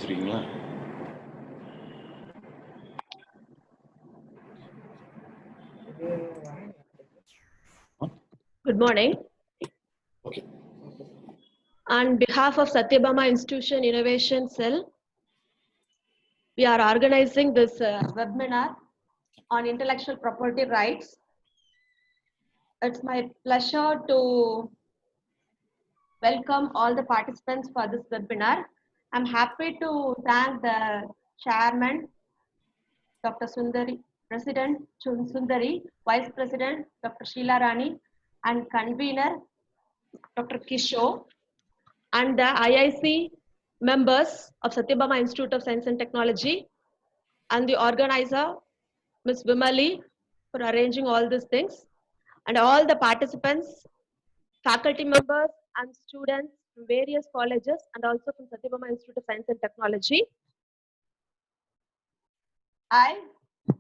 வச்சிருக்கீங்களா? Good morning. Okay. On behalf of Satyabama Institution Innovation Cell, we are organizing this webinar on intellectual property rights. It's my pleasure to welcome all the participants for this webinar. I'm happy to thank the chairman, Dr. Sundari, President Sundari, Vice President Dr. Sheila Rani, and convener Dr. Kishore, and the IIC members of Satyabama Institute of Science and Technology, and the organizer, Ms. Vimali, for arranging all these things, and all the participants, faculty members, and students from various colleges, and also from Satyabama Institute of Science and Technology. I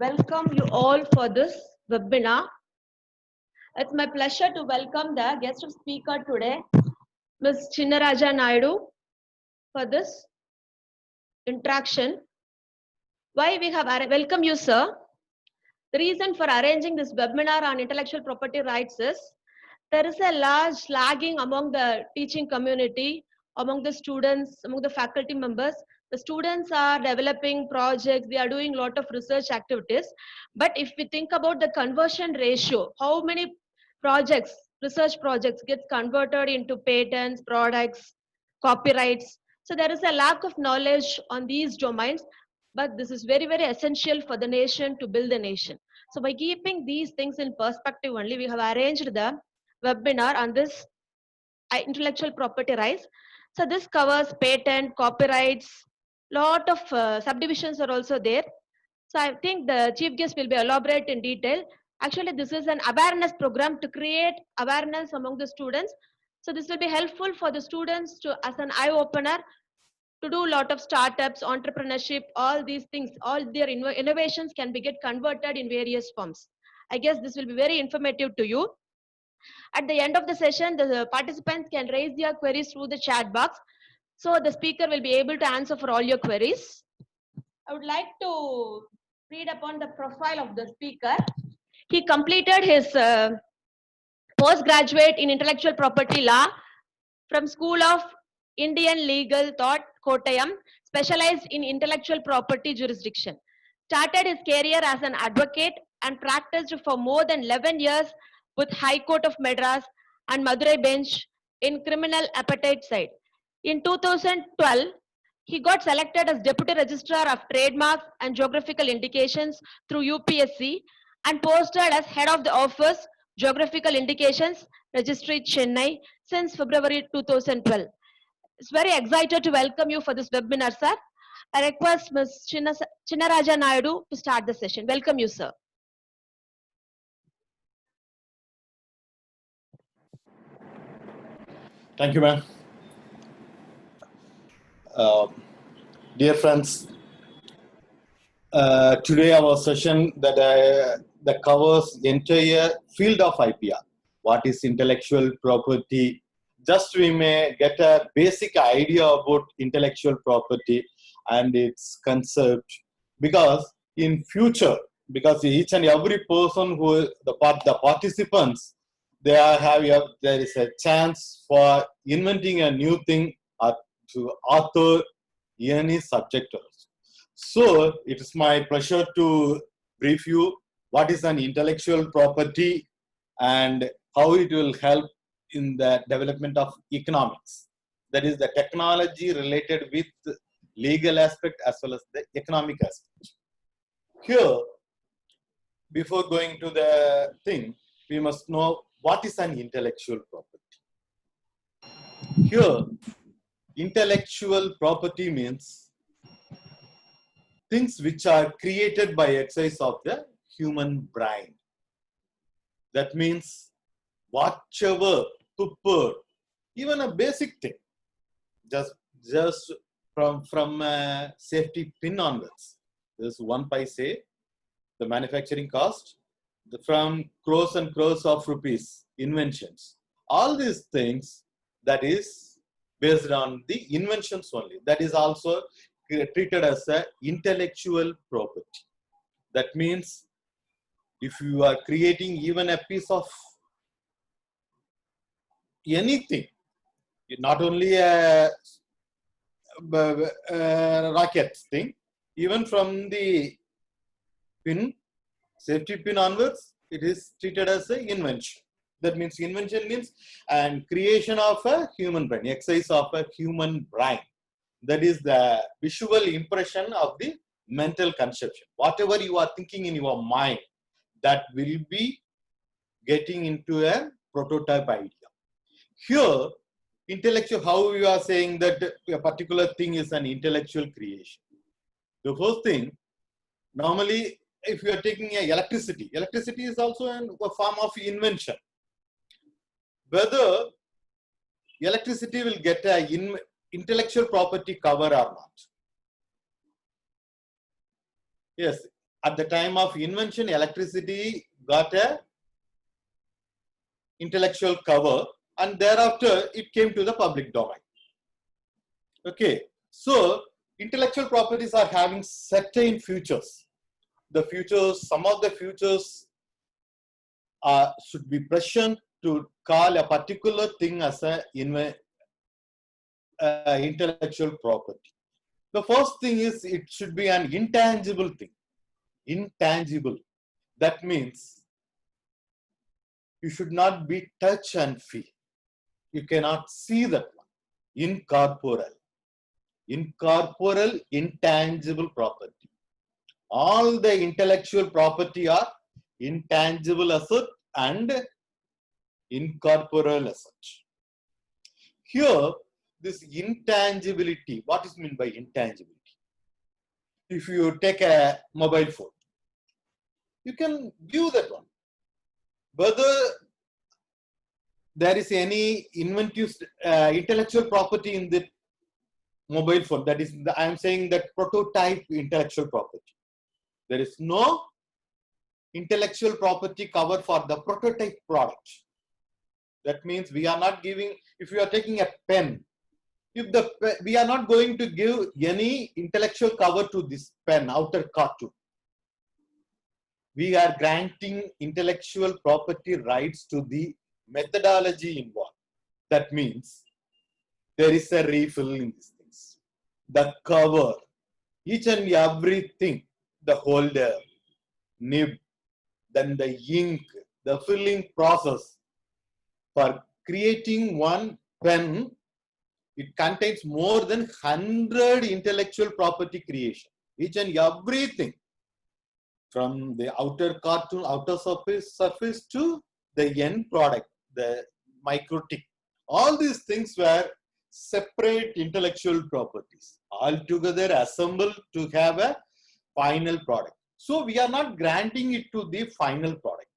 welcome you all for this webinar. It's my pleasure to welcome the guest of speaker today, Ms. Chinnaraja Naidu, for this interaction. Why we have welcome you, sir. The reason for arranging this webinar on intellectual property rights is there is a large lagging among the teaching community, among the students, among the faculty members. The students are developing projects, they are doing a lot of research activities. But if we think about the conversion ratio, how many projects, research projects gets converted into patents, products, copyrights. So there is a lack of knowledge on these domains, but this is very, very essential for the nation to build the nation. So by keeping these things in perspective only, we have arranged the webinar on this intellectual property rights. So this covers patent, copyrights, lot of subdivisions are also there. So I think the chief guest will be elaborate in detail. Actually, this is an awareness program to create awareness among the students. So this will be helpful for the students to, as an eye opener, to do a lot of startups, entrepreneurship, all these things, all their innovations can be get converted in various forms. I guess this will be very informative to you. At the end of the session, the participants can raise their queries through the chat box. So the speaker will be able to answer for all your queries. I would like to read upon the profile of the speaker. He completed his postgraduate in intellectual property law from School of Indian Legal Thought, Kottayam, specialized in intellectual property jurisdiction. Started his career as an advocate and practiced for more than 11 years with High Court of Madras and Madurai bench in criminal appetite side. In 2012, he got selected as Deputy Registrar of Trademarks and Geographical Indications through UPSC and posted as Head of the Office, Geographical Indications, Registry, Chennai since February 2012. It's very excited to welcome you for this webinar, sir. I request Ms. Chinnaraja Naidu to start the session. Welcome you, sir. Thank you, ma'am. Dear friends, today our session that covers the entire field of IPR. What is intellectual property? Just we may get a basic idea about intellectual property and its concept, because in future, because each and every person who the participants, there is a chance for inventing a new thing or to author any subject also. So it is my pleasure to brief you what is an intellectual property and how it will help in the development of economics. That is the technology related with legal aspect as well as the economic aspect. Here, before going to the thing, we must know what is an intellectual property. Here, intellectual property means things which are created by exercise of the human brain. That means whatever to put, even a basic thing, just from safety pin onwards. There's 1 paise, the manufacturing cost, from crores and crores of rupees, inventions. All these things, that is based on the inventions only. That is also treated as a intellectual property. That means if you are creating even a piece of anything, not only a rocket thing, even from the pin, safety pin onwards, it is treated as an invention. That means invention means and creation of a human brain, exercise of a human brain. That is the visual impression of the mental conception. Whatever you are thinking in your mind, that will be getting into a prototype idea. Here, intellectual, how you are saying that a particular thing is an intellectual creation. The first thing, normally, if you are taking electricity, electricity is also a form of invention. Whether electricity will get a intellectual property cover or not. Yes, at the time of invention, electricity got a intellectual cover, and thereafter it came to the public domain. Okay, so intellectual properties are having certain features. The features, some of the features should be present to call a particular thing as a intellectual property. The first thing is it should be an intangible thing. Intangible. That means you should not be touch and feel. You cannot see that one. Incorporeal. Incorporeal, intangible property. All the intellectual property are intangible asset and incorporeal asset. Here, this intangibility, what is meant by intangibility? If you take a mobile phone, you can view that one. Whether there is any inventive intellectual property in the mobile phone, that is, I am saying that prototype intellectual property. There is no intellectual property cover for the prototype product. That means we are not giving, if you are taking a pen, we are not going to give any intellectual cover to this pen, outer cartoon. We are granting intellectual property rights to the methodology involved. That means there is a refill in these things. The cover, each and everything, the holder, nib, then the ink, the filling process. For creating one pen, it contains more than 100 intellectual property creation. Each and everything, from the outer cartoon, outer surface to the end product, the microtic. All these things were separate intellectual properties, all together assembled to have a final product. So we are not granting it to the final product.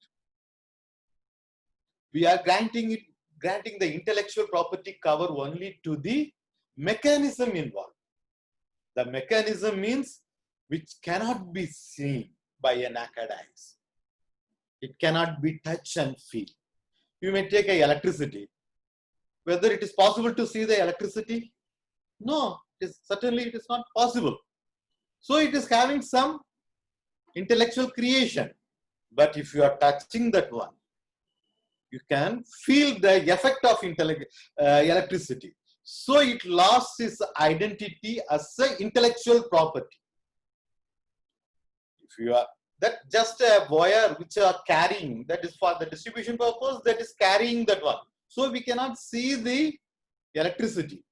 We are granting the intellectual property cover only to the mechanism involved. The mechanism means which cannot be seen by a naked eyes. It cannot be touched and feel. You may take electricity. Whether it is possible to see the electricity? No, certainly it is not possible. So it is having some intellectual creation. But if you are touching that one, you can feel the effect of electricity. So it lost its identity as an intellectual property. If you are that just a wire which you are carrying, that is for the distribution purpose, that is carrying that one. So we cannot see the electricity.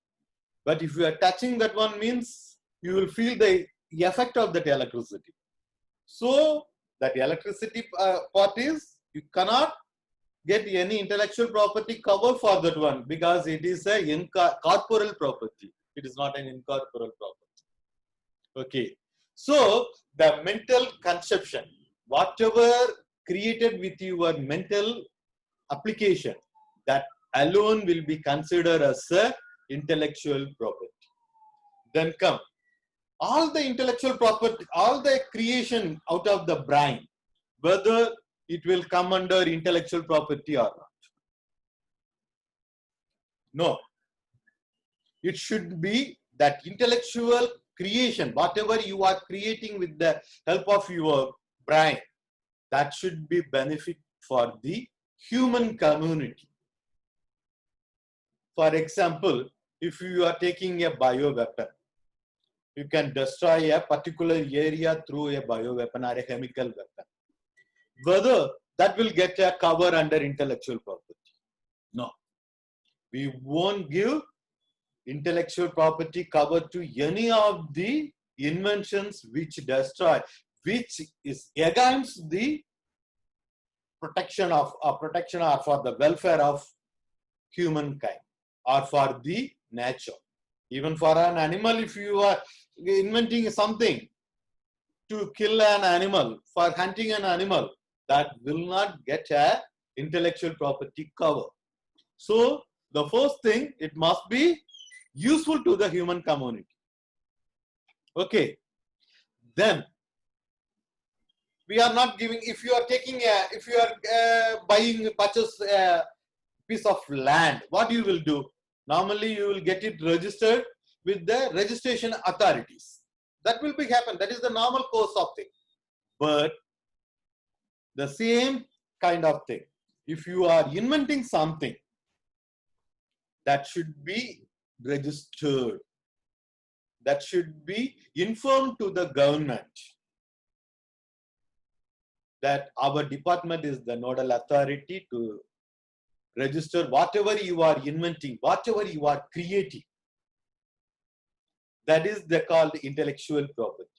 But if you are touching that one means you will feel the effect of that electricity. So that electricity part is you cannot get any intellectual property cover for that one because it is a corporeal property. It is not an incorporeal property. Okay. So the mental conception, whatever created with your mental application, that alone will be considered as a intellectual property. Then come all the intellectual property, all the creation out of the brain, whether it will come under intellectual property or not. No. It should be that intellectual creation, whatever you are creating with the help of your brain, that should be benefit for the human community. For example, if you are taking a bioweapon, you can destroy a particular area through a bioweapon or a chemical weapon. Whether that will get a cover under intellectual property? No. We won't give intellectual property cover to any of the inventions which destroy, which is against the protection of or for the welfare of humankind or for the nature. Even for an animal, if you are inventing something to kill an animal, for hunting an animal, that will not get a intellectual property cover. So the first thing, it must be useful to the human community. Okay. Then we are not giving, if you are taking if you are purchase a piece of land, what you will do? Normally you will get it registered with the registration authorities. That will be happen. That is the normal course of thing. But the same kind of thing, if you are inventing something, that should be registered. That should be informed to the government that our department is the nodal authority to register whatever you are inventing, whatever you are creating. That is the called intellectual property.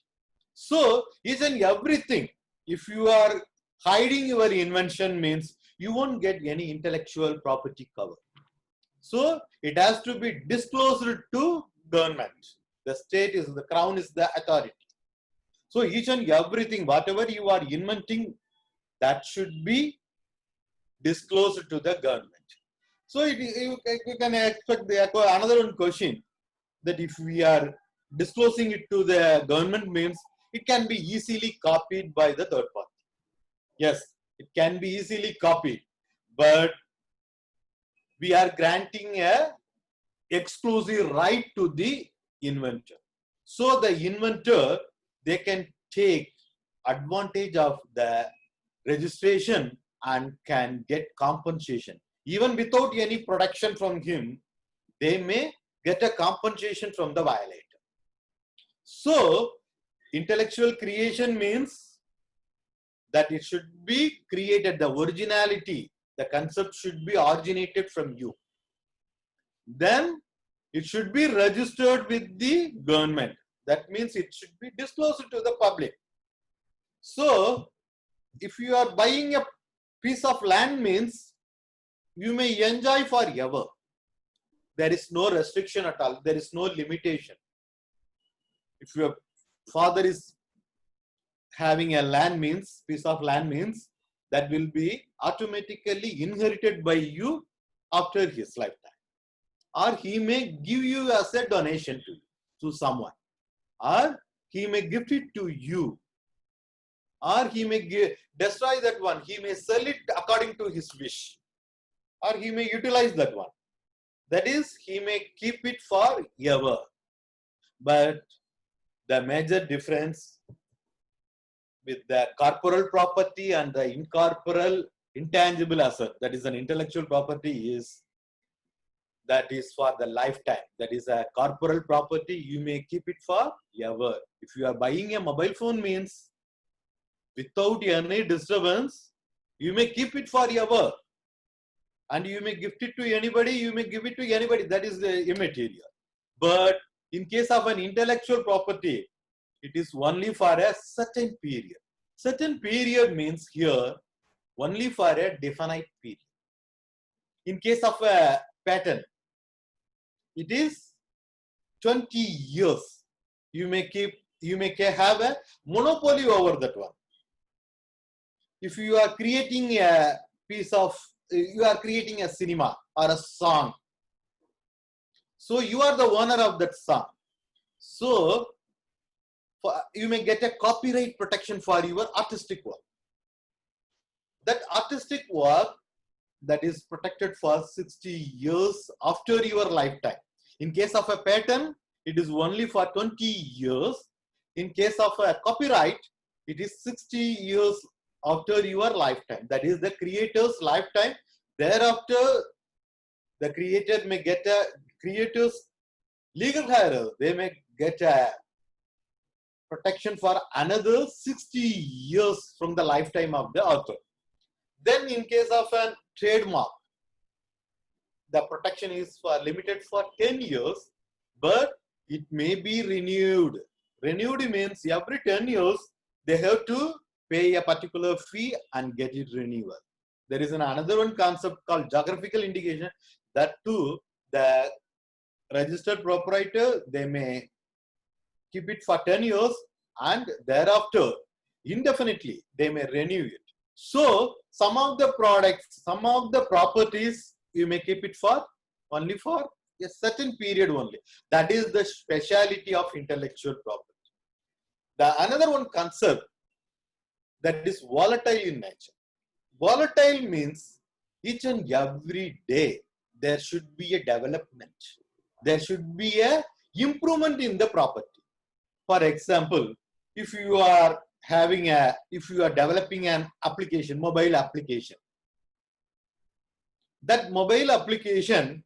So each and everything, if you are hiding your invention, means you won't get any intellectual property cover. So it has to be disclosed to government. The state is, the crown is the authority. So each and everything, whatever you are inventing, that should be disclosed to the government. So you can expect another one question, that if we are disclosing it to the government, means it can be easily copied by the third party. Yes, it can be easily copied, but we are granting a exclusive right to the inventor. So the inventor, they can take advantage of the registration and can get compensation. Even without any production from him, they may get a compensation from the violator. So intellectual creation means that it should be created, the originality, the concept should be originated from you. Then it should be registered with the government. That means it should be disclosed to the public. So if you are buying a piece of land, means you may enjoy forever. There is no restriction at all. There is no limitation. If your father is having a land, means piece of land, means that will be automatically inherited by you after his lifetime. Or he may give you as a donation to someone. Or he may gift it to you. Or he may destroy that one. He may sell it according to his wish. Or he may utilize that one. That is, he may keep it forever. But the major difference with the corporal property and the incorporeal intangible asset, that is an intellectual property, is that is for the lifetime. That is a corporal property, you may keep it forever. If you are buying a mobile phone, means without any disturbance, you may keep it forever. And you may gift it to anybody, you may give it to anybody. That is the immaterial. But in case of an intellectual property, it is only for a certain period. Certain period means here only for a definite period. In case of a patent, it is 20 years. You may have a monopoly over that one. If you are creating a piece of, you are creating a cinema or a song, so you are the owner of that song. So you may get a copyright protection for your artistic work. That artistic work, that is protected for 60 years after your lifetime. In case of a patent, it is only for 20 years. In case of a copyright, it is 60 years after your lifetime. That is the creator's lifetime. Thereafter, the creator may get a creator's legal hire. They may get a protection for another 60 years from the lifetime of the author. Then in case of a trademark, the protection is limited for 10 years, but it may be renewed. Renewed means every 10 years, they have to pay a particular fee and get it renewal. There is another one concept called geographical indication. That too, the registered proprietor, they may keep it for 10 years and thereafter, indefinitely, they may renew it. So, some of the products, some of the properties, you may keep it for only for a certain period only. That is the speciality of intellectual property. The another one concept that is volatile in nature. Volatile means each and every day there should be a development. There should be a improvement in the property. For example, if you are developing an application, mobile application, that mobile application,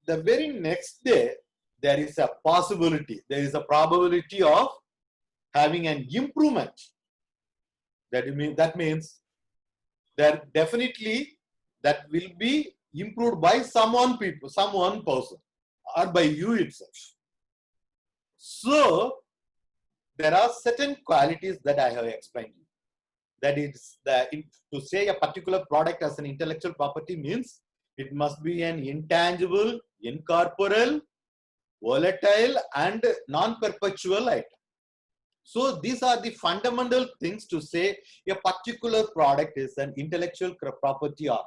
the very next day, there is a possibility, there is a probability of having an improvement. That means that definitely that will be improved by some one person or by you itself. So there are certain qualities that I have explained. That is, to say a particular product as an intellectual property means it must be an intangible, incorporeal, volatile, and non-perpetual item. So these are the fundamental things to say a particular product is an intellectual property or not.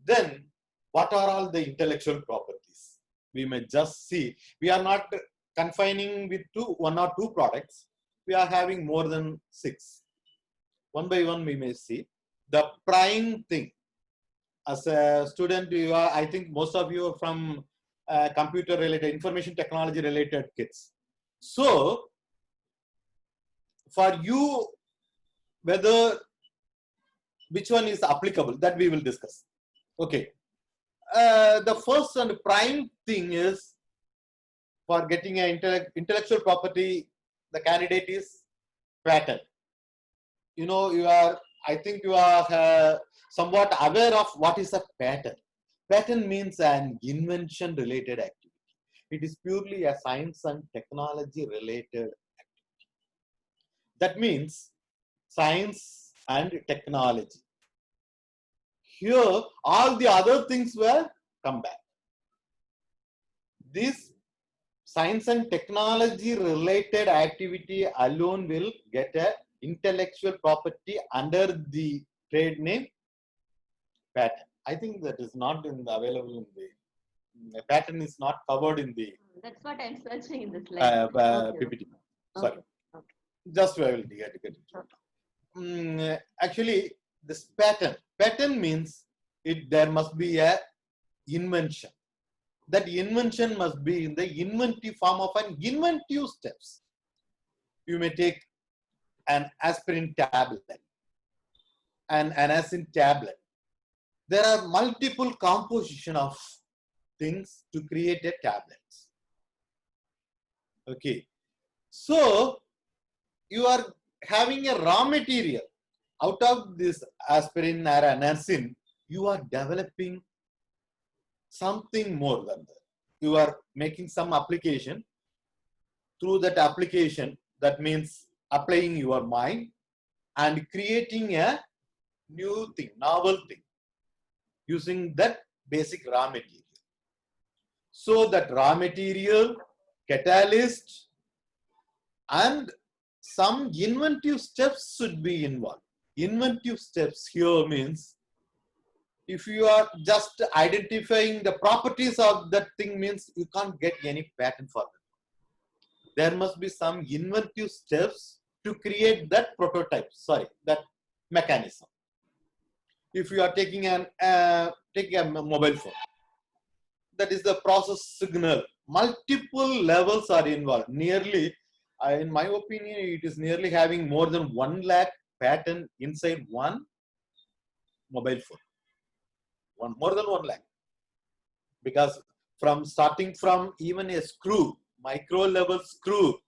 Then, what are all the intellectual properties? We may just see. We are not confining with one or two products. We are having more than 6. One by one, we may see. The prime thing. As a student, I think most of you are from computer-related, information technology-related kids. So, for you, which one is applicable, that we will discuss. Okay. The first and prime thing is for getting an intellectual property, the candidate is patent. You know, I think you are somewhat aware of what is a patent. Patent means an invention related activity. It is purely a science and technology related activity. That means science and technology. Here, all the other things will come back. This science and technology related activity alone will get a intellectual property under the trade name patent. I think that is not available in the patent is not covered in the. That's what I'm searching in the slide. PPT. Sorry, okay. Just I will get it. Okay. Actually, this patent means there must be a invention. That invention must be in the inventive form of an inventive steps. You may take an aspirin tablet, an acid tablet. There are multiple composition of things to create a tablet. Okay. So, you are having a raw material. Out of this aspirin or anacin, you are developing something more than that. You are making some application. Through that application, that means applying your mind and creating a new thing, novel thing, using that basic raw material. So that raw material, catalyst, and some inventive steps should be involved. Inventive steps here means if you are just identifying the properties of that thing means you can't get any patent for that. There must be some inventive steps to create that prototype, that mechanism. If you are taking a mobile phone, that is the process signal. Multiple levels are involved. Nearly, in my opinion, it is nearly having more than 1 lakh pattern inside one mobile phone. More than 1 lakh. Because starting from even a screw, micro level screw,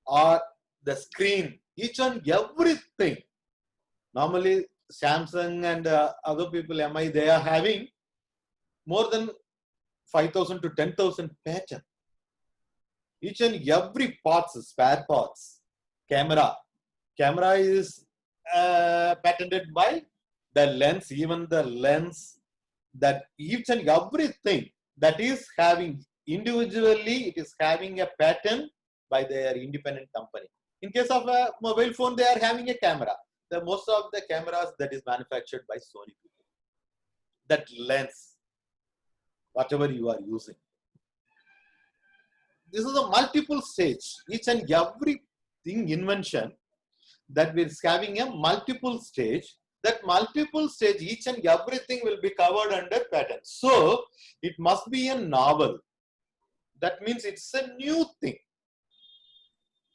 or the screen, each and everything. Normally, Samsung and other people, MI, they are having more than 5,000 to 10,000 patents. Each and every parts, spare parts. Camera is patented by the lens, even the lens, that each and everything that is having individually, it is having a patent by their independent company. In case of a mobile phone, they are having a camera. Most of the cameras that is manufactured by Sony people. That lens, whatever you are using. This is a multiple stage. Each and everything invention that is having a multiple stage. That multiple stage, each and everything will be covered under patent. So it must be a novel. That means it's a new thing.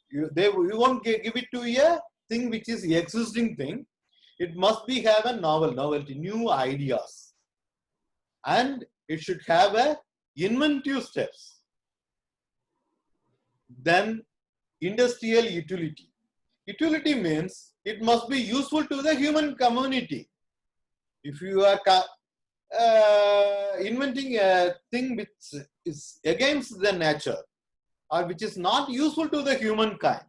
You won't give it to a thing which is existing thing. It must be have a novelty, new ideas, and it should have a inventive steps. Then industrial utility. Utility means it must be useful to the human community. If you are inventing a thing which is against the nature or which is not useful to the humankind,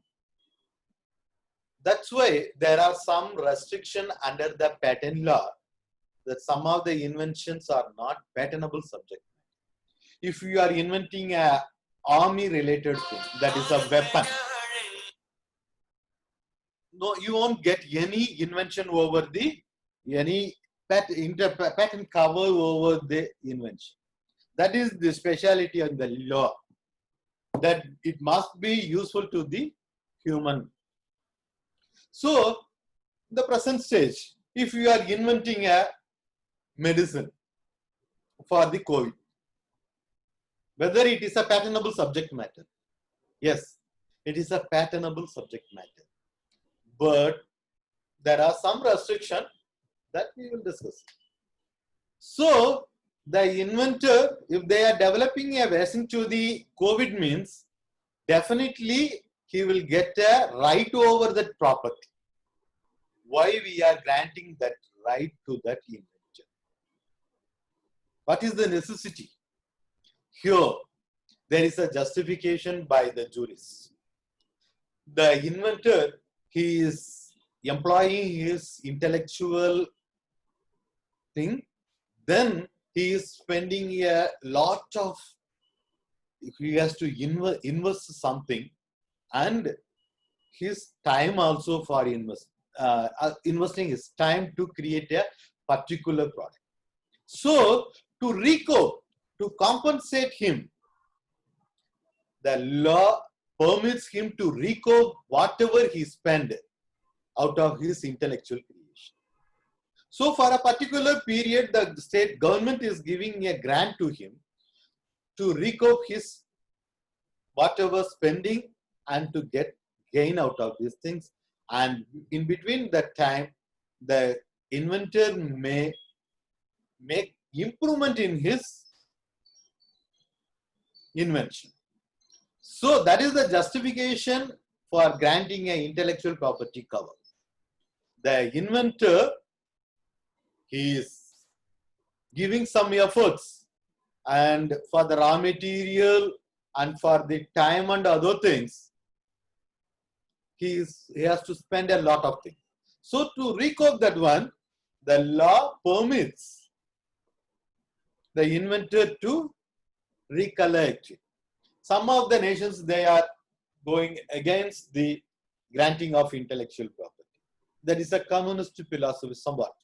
that's why there are some restriction under the patent law that some of the inventions are not patentable subject. If you are inventing a army related thing, that is a weapon, no, you won't get any invention over any patent cover over the invention. That is the speciality of the law, that it must be useful to the human. So, the present stage, if you are inventing a medicine for the COVID, whether it is a patentable subject matter, yes, it is a patentable subject matter, but there are some restrictions that we will discuss. So, the inventor, if they are developing a vaccine to the COVID, means definitely he will get a right over that property. Why we are granting that right to that inventor? What is the necessity? Here, there is a justification by the jurists. The inventor, he is employing his intellectual thing, then he is spending a lot of, he has to invest something, and his time also for investing his time to create a particular product. So, to recoup, to compensate him, the law permits him to recoup whatever he spent out of his intellectual creation. So, for a particular period, the state government is giving a grant to him to recoup his whatever spending and to get gain out of these things. And in between that time, the inventor may make improvement in his invention. So that is the justification for granting an intellectual property cover. The inventor, he is giving some efforts, and for the raw material and for the time and other things, he has to spend a lot of things. So to recoup that one, the law permits the inventor to recollect it. Some of the nations, they are going against the granting of intellectual property. That is a communist philosophy somewhat.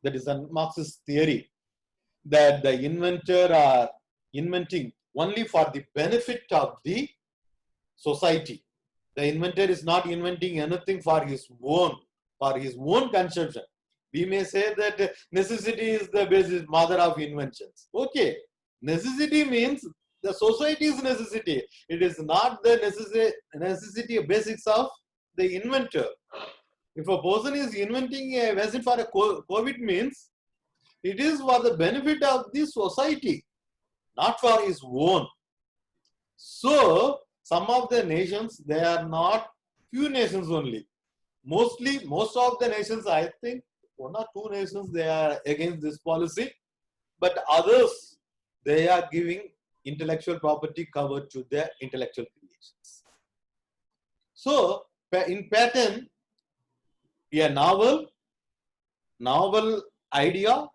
That is a Marxist theory, that the inventor are inventing only for the benefit of the society. The inventor is not inventing anything for his own consumption. We may say that necessity is the basis, mother of inventions. Okay, Necessity means the society's necessity. It is not the necessity basics of the inventor. If a person is inventing a vaccine for a COVID means it is for the benefit of the society, not for his own. So some of the nations, they are not few nations only. Mostly, most of the nations, I think one or two nations, they are against this policy, but others, they are giving intellectual property cover to their intellectual creations. So in patent, a novel idea,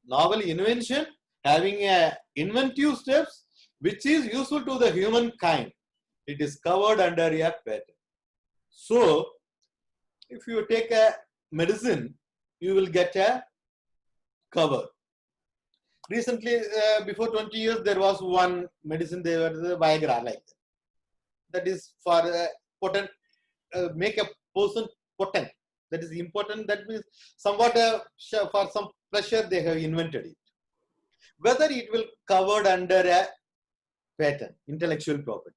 novel invention, having a inventive steps, which is useful to the humankind, it is covered under a patent. So, if you take a medicine, you will get a cover. Recently, before 20 years, there was one medicine, they were the Viagra, like that. That is for potent, make a person potent. That is important. That means somewhat for some pleasure they have invented it. Whether it will covered under a patent, intellectual property.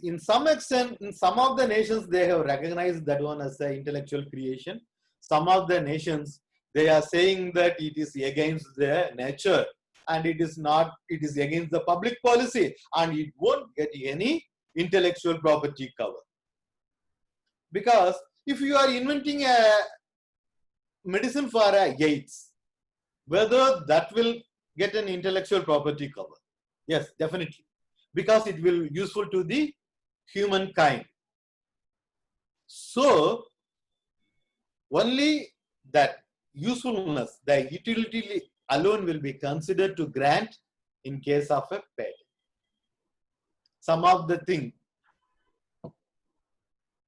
In some extent, in some of the nations, they have recognized that one as an intellectual creation. Some of the nations, they are saying that it is against their nature and it is not, it is against the public policy and it won't get any intellectual property cover. Because if you are inventing a medicine for AIDS, whether that will get an intellectual property cover? Yes, definitely. Because it will useful to the humankind. So, only that usefulness, the utility alone will be considered to grant in case of a patent. Some of the thing,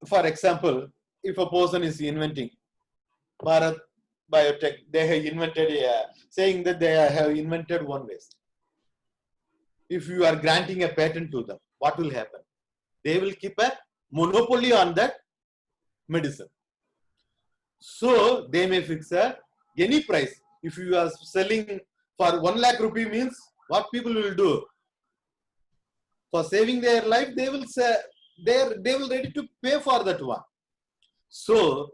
for example, if a person is inventing, Bharat Biotech, they have invented saying that they have invented one waste. If you are granting a patent to them, what will happen? They will keep a monopoly on that medicine. So they may fix any price. If you are selling for 1 lakh rupee means what people will do? For saving their life, they will say they will ready to pay for that one. So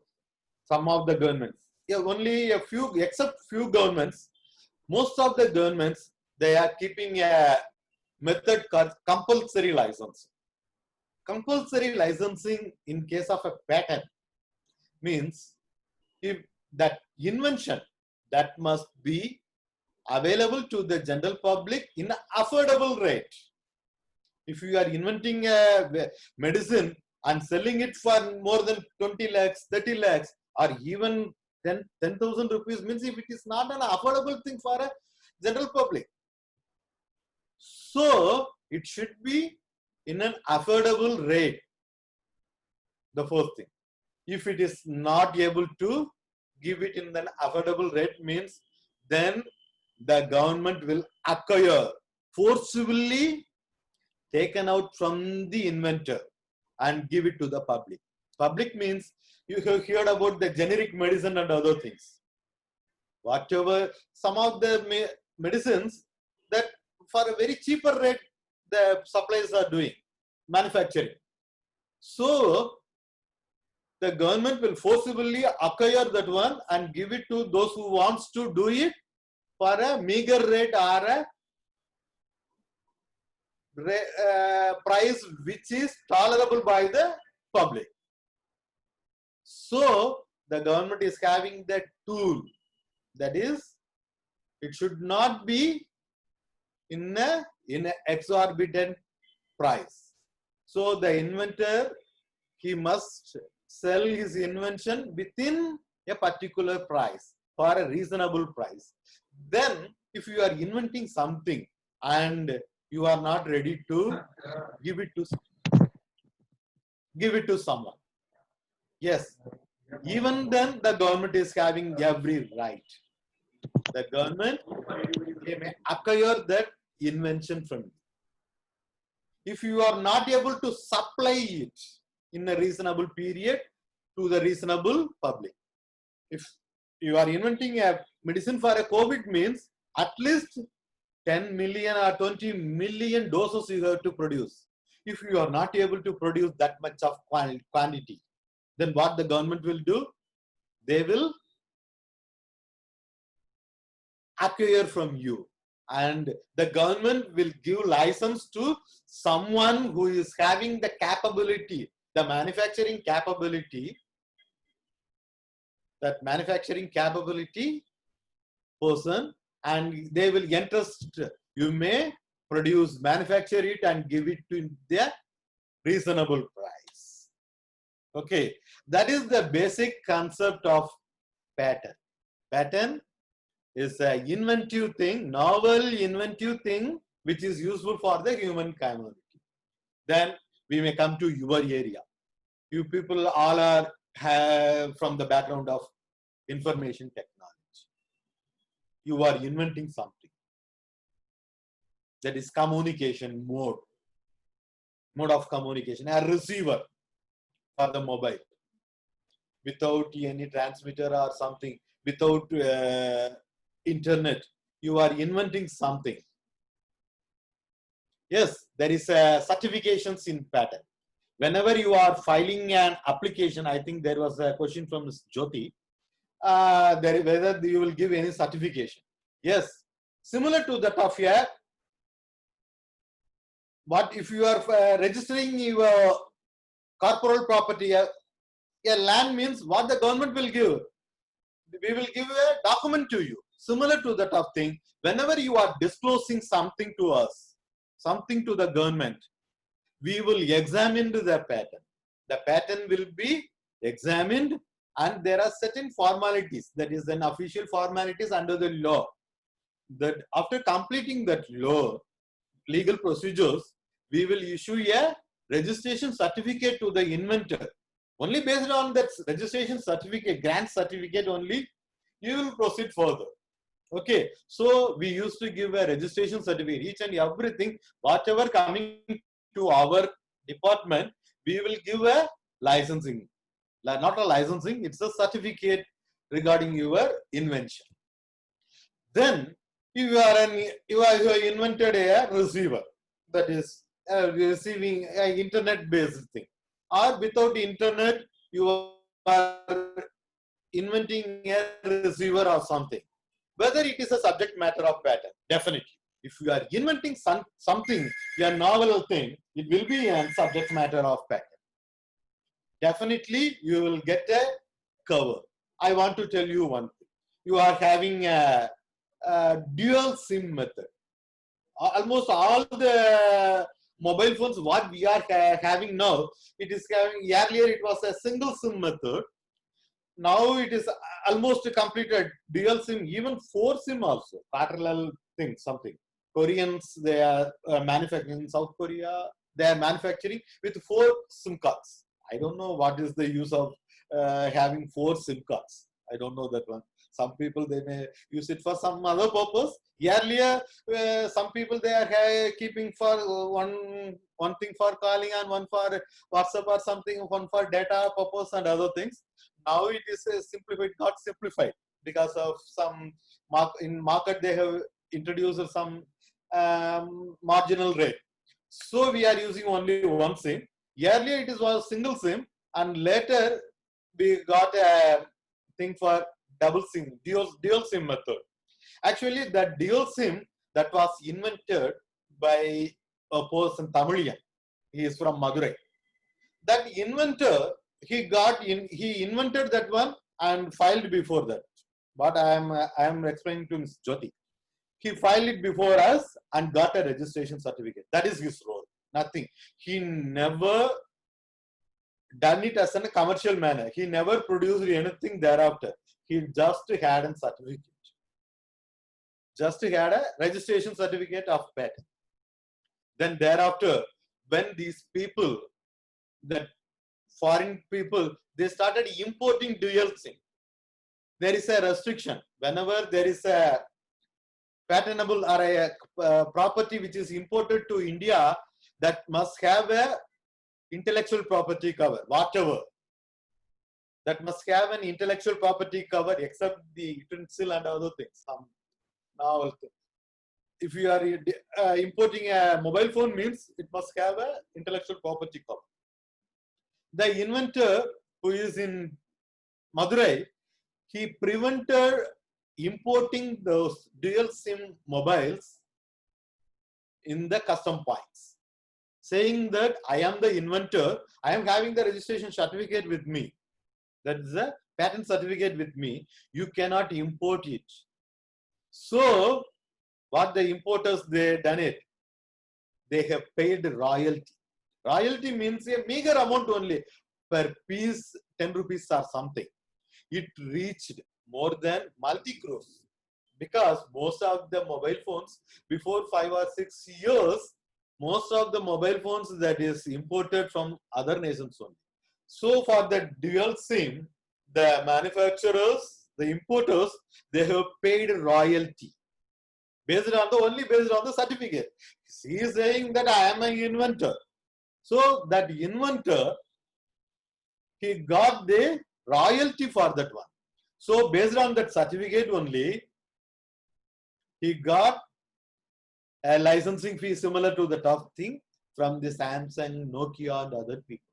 some of the governments, only a few, except few governments, most of the governments, they are keeping a method called compulsory licensing. Compulsory licensing in case of a patent means if that invention that must be available to the general public in an affordable rate. If you are inventing a medicine and selling it for more than 20 lakhs, 30 lakhs, or even 10,000 rupees means if it is not an affordable thing for a general public. So it should be in an affordable rate. The first thing. If it is not able to give it in an affordable rate means then the government will acquire, forcibly taken out from the inventor and give it to the public. Public means you have heard about the generic medicine and other things. Whatever, some of the medicines that for a very cheaper rate the suppliers are doing, manufacturing. So the government will forcibly acquire that one and give it to those who wants to do it for a meager rate or a price which is tolerable by the public. So the government is having that tool, that is, it should not be in a exorbitant price. So the inventor, he must sell his invention within a particular price for a reasonable price. Then if you are inventing something and you are not ready to give it to someone, yes, even then the government is having every right. The government, they may acquire that invention from you. If you are not able to supply it in a reasonable period to the reasonable public. If you are inventing a medicine for a COVID means at least 10 million or 20 million doses you have to produce. If you are not able to produce that much of quantity, then what the government will do? They will acquire from you, and the government will give license to someone who is having the capability, the manufacturing capability, that manufacturing capability person, and they will entrust, you may produce, manufacture it and give it to their reasonable price. Okay, that is the basic concept of patent. Patent is an inventive thing, novel inventive thing, which is useful for the human community. Then we may come to your area. You people all are from the background of information technology. You are inventing something. That is communication mode of communication, a receiver for the mobile, without any transmitter or something, without internet. You are inventing something. Yes, there is certifications in patent. Whenever you are filing an application, I think there was a question from Ms. Jyoti, whether you will give any certification. Yes, similar to that of a, what if you are registering your corporal property, a land means what the government will give. We will give a document to you. Similar to that of thing, whenever you are disclosing something to us, something to the government, we will examine the patent. The patent will be examined, and there are certain formalities, that is an official formalities under the law. That after completing that law, legal procedures, we will issue a registration certificate to the inventor. Only based on that registration certificate, grant certificate only, you will proceed further. Okay, so we used to give a registration certificate, each and everything, whatever coming to our department, we will give a licensing. Not a licensing, it's a certificate regarding your invention. Then you have invented a receiver, that is receiving an internet based thing, or without internet you are inventing a receiver or something. Whether it is a subject matter of patent, definitely. If you are inventing something, a novel thing, it will be a subject matter of patent. Definitely, you will get a cover. I want to tell you one thing. You are having a dual SIM method. Almost all the mobile phones what we are having now, it is having, earlier it was a single SIM method. Now it is almost completed dual SIM, even 4 SIM also, parallel thing, something. Koreans, they are manufacturing in South Korea, they are manufacturing with 4 SIM cards. I don't know what is the use of having 4 SIM cards. I don't know that one. Some people, they may use it for some other purpose. Earlier, some people, they are keeping for one thing for calling and one for WhatsApp or something, one for data purpose and other things. Now it is simplified, got simplified because of some in market they have introduced some marginal rate. So we are using only one SIM. Earlier it was single SIM, and later we got a thing for double SIM, dual SIM method. Actually, that dual SIM that was invented by a person, Tamilian. He is from Madurai. That inventor, he invented that one and filed before that. But I am explaining to Ms. Jyoti. He filed it before us and got a registration certificate. That is his role. Nothing. He never done it as in a commercial manner. He never produced anything thereafter. He just had a certificate. Just had a registration certificate of patent. Then thereafter, when these people, that foreign people, they started importing dual SIM. There is a restriction. Whenever there is a patentable or a property which is imported to India, that must have a intellectual property cover, whatever. That must have an intellectual property cover, except the utensil and other things, some novel things. if you are importing a mobile phone means it must have a intellectual property cover. The inventor who is in Madurai, he prevented importing those dual SIM mobiles in the custom points, saying that I am the inventor, I am having the registration certificate with me. That is a patent certificate with me. You cannot import it. So, what the importers they done it? They have paid royalty. Royalty means a meager amount only, per piece 10 rupees or something. It reached more than multi crores, because most of the mobile phones before 5 or 6 years, most of the mobile phones that is imported from other nations only. So for the dual SIM, the manufacturers, the importers, they have paid royalty based on the certificate. He is saying that I am an inventor. So that inventor, he got the royalty for that one. So based on that certificate only, he got a licensing fee similar to the top thing from the Samsung, Nokia and other people.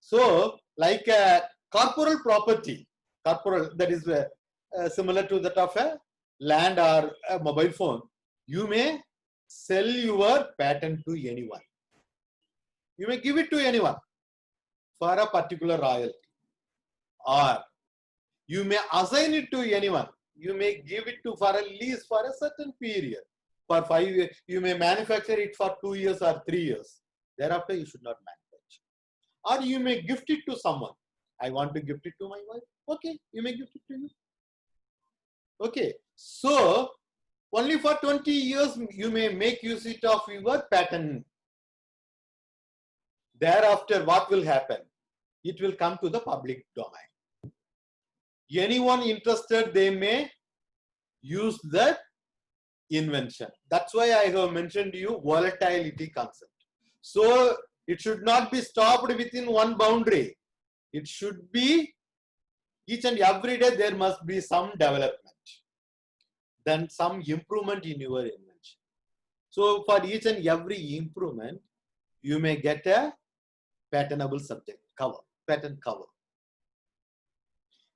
So like a corporal property, corporal, that is similar to that of a land or a mobile phone, you may sell your patent to anyone. You may give it to anyone for a particular royalty, or you may assign it to anyone. You may give it to for a lease for a certain period. For 5 years, you may manufacture it for 2 years or 3 years. Thereafter, you should not manufacture. Or you may gift it to someone. I want to gift it to my wife. Okay, you may gift it to you. Okay, so only for 20 years you may make use it of your patent. Thereafter, what will happen? It will come to the public domain. Anyone interested, they may use that invention. That's why I have mentioned to you volatility concept. So it should not be stopped within one boundary. It should be each and every day there must be some development, then some improvement in your invention. So for each and every improvement, you may get a patentable subject cover, patent cover.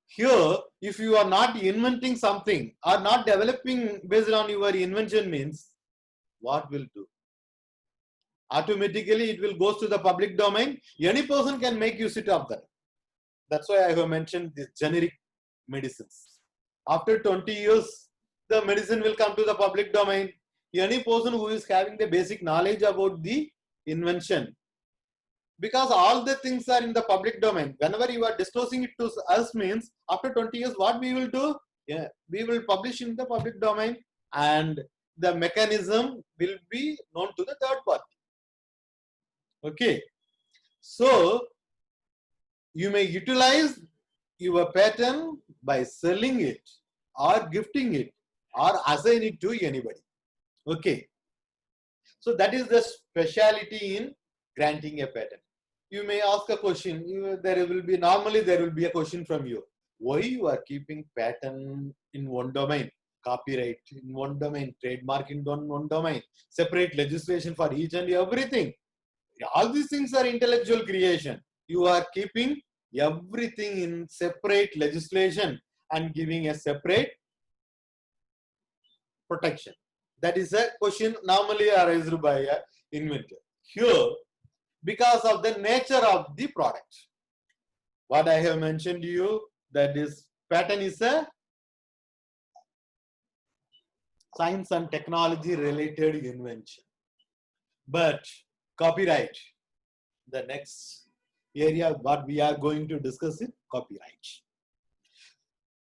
Here, if you are not inventing something or not developing based on your invention means, what will do? Automatically, it will go to the public domain. Any person can make use of that. That's why I have mentioned these generic medicines. After 20 years, the medicine will come to the public domain. Any person who is having the basic knowledge about the invention, because all the things are in the public domain. Whenever you are disclosing it to us means, after 20 years, what we will do? Yeah, we will publish in the public domain and the mechanism will be known to the third party. Okay. So, you may utilize your patent by selling it or gifting it or assign it to anybody. Okay. So, that is the speciality in granting a patent. You may ask a question, normally there will be a question from you. Why you are keeping patent in one domain, copyright in one domain, trademark in one domain, separate legislation for each and everything. All these things are intellectual creation. You are keeping everything in separate legislation and giving a separate protection. That is a question normally raised by an inventor. Here, because of the nature of the product, what I have mentioned to you, that is patent is a science and technology related invention. But copyright, the next area what we are going to discuss is copyright.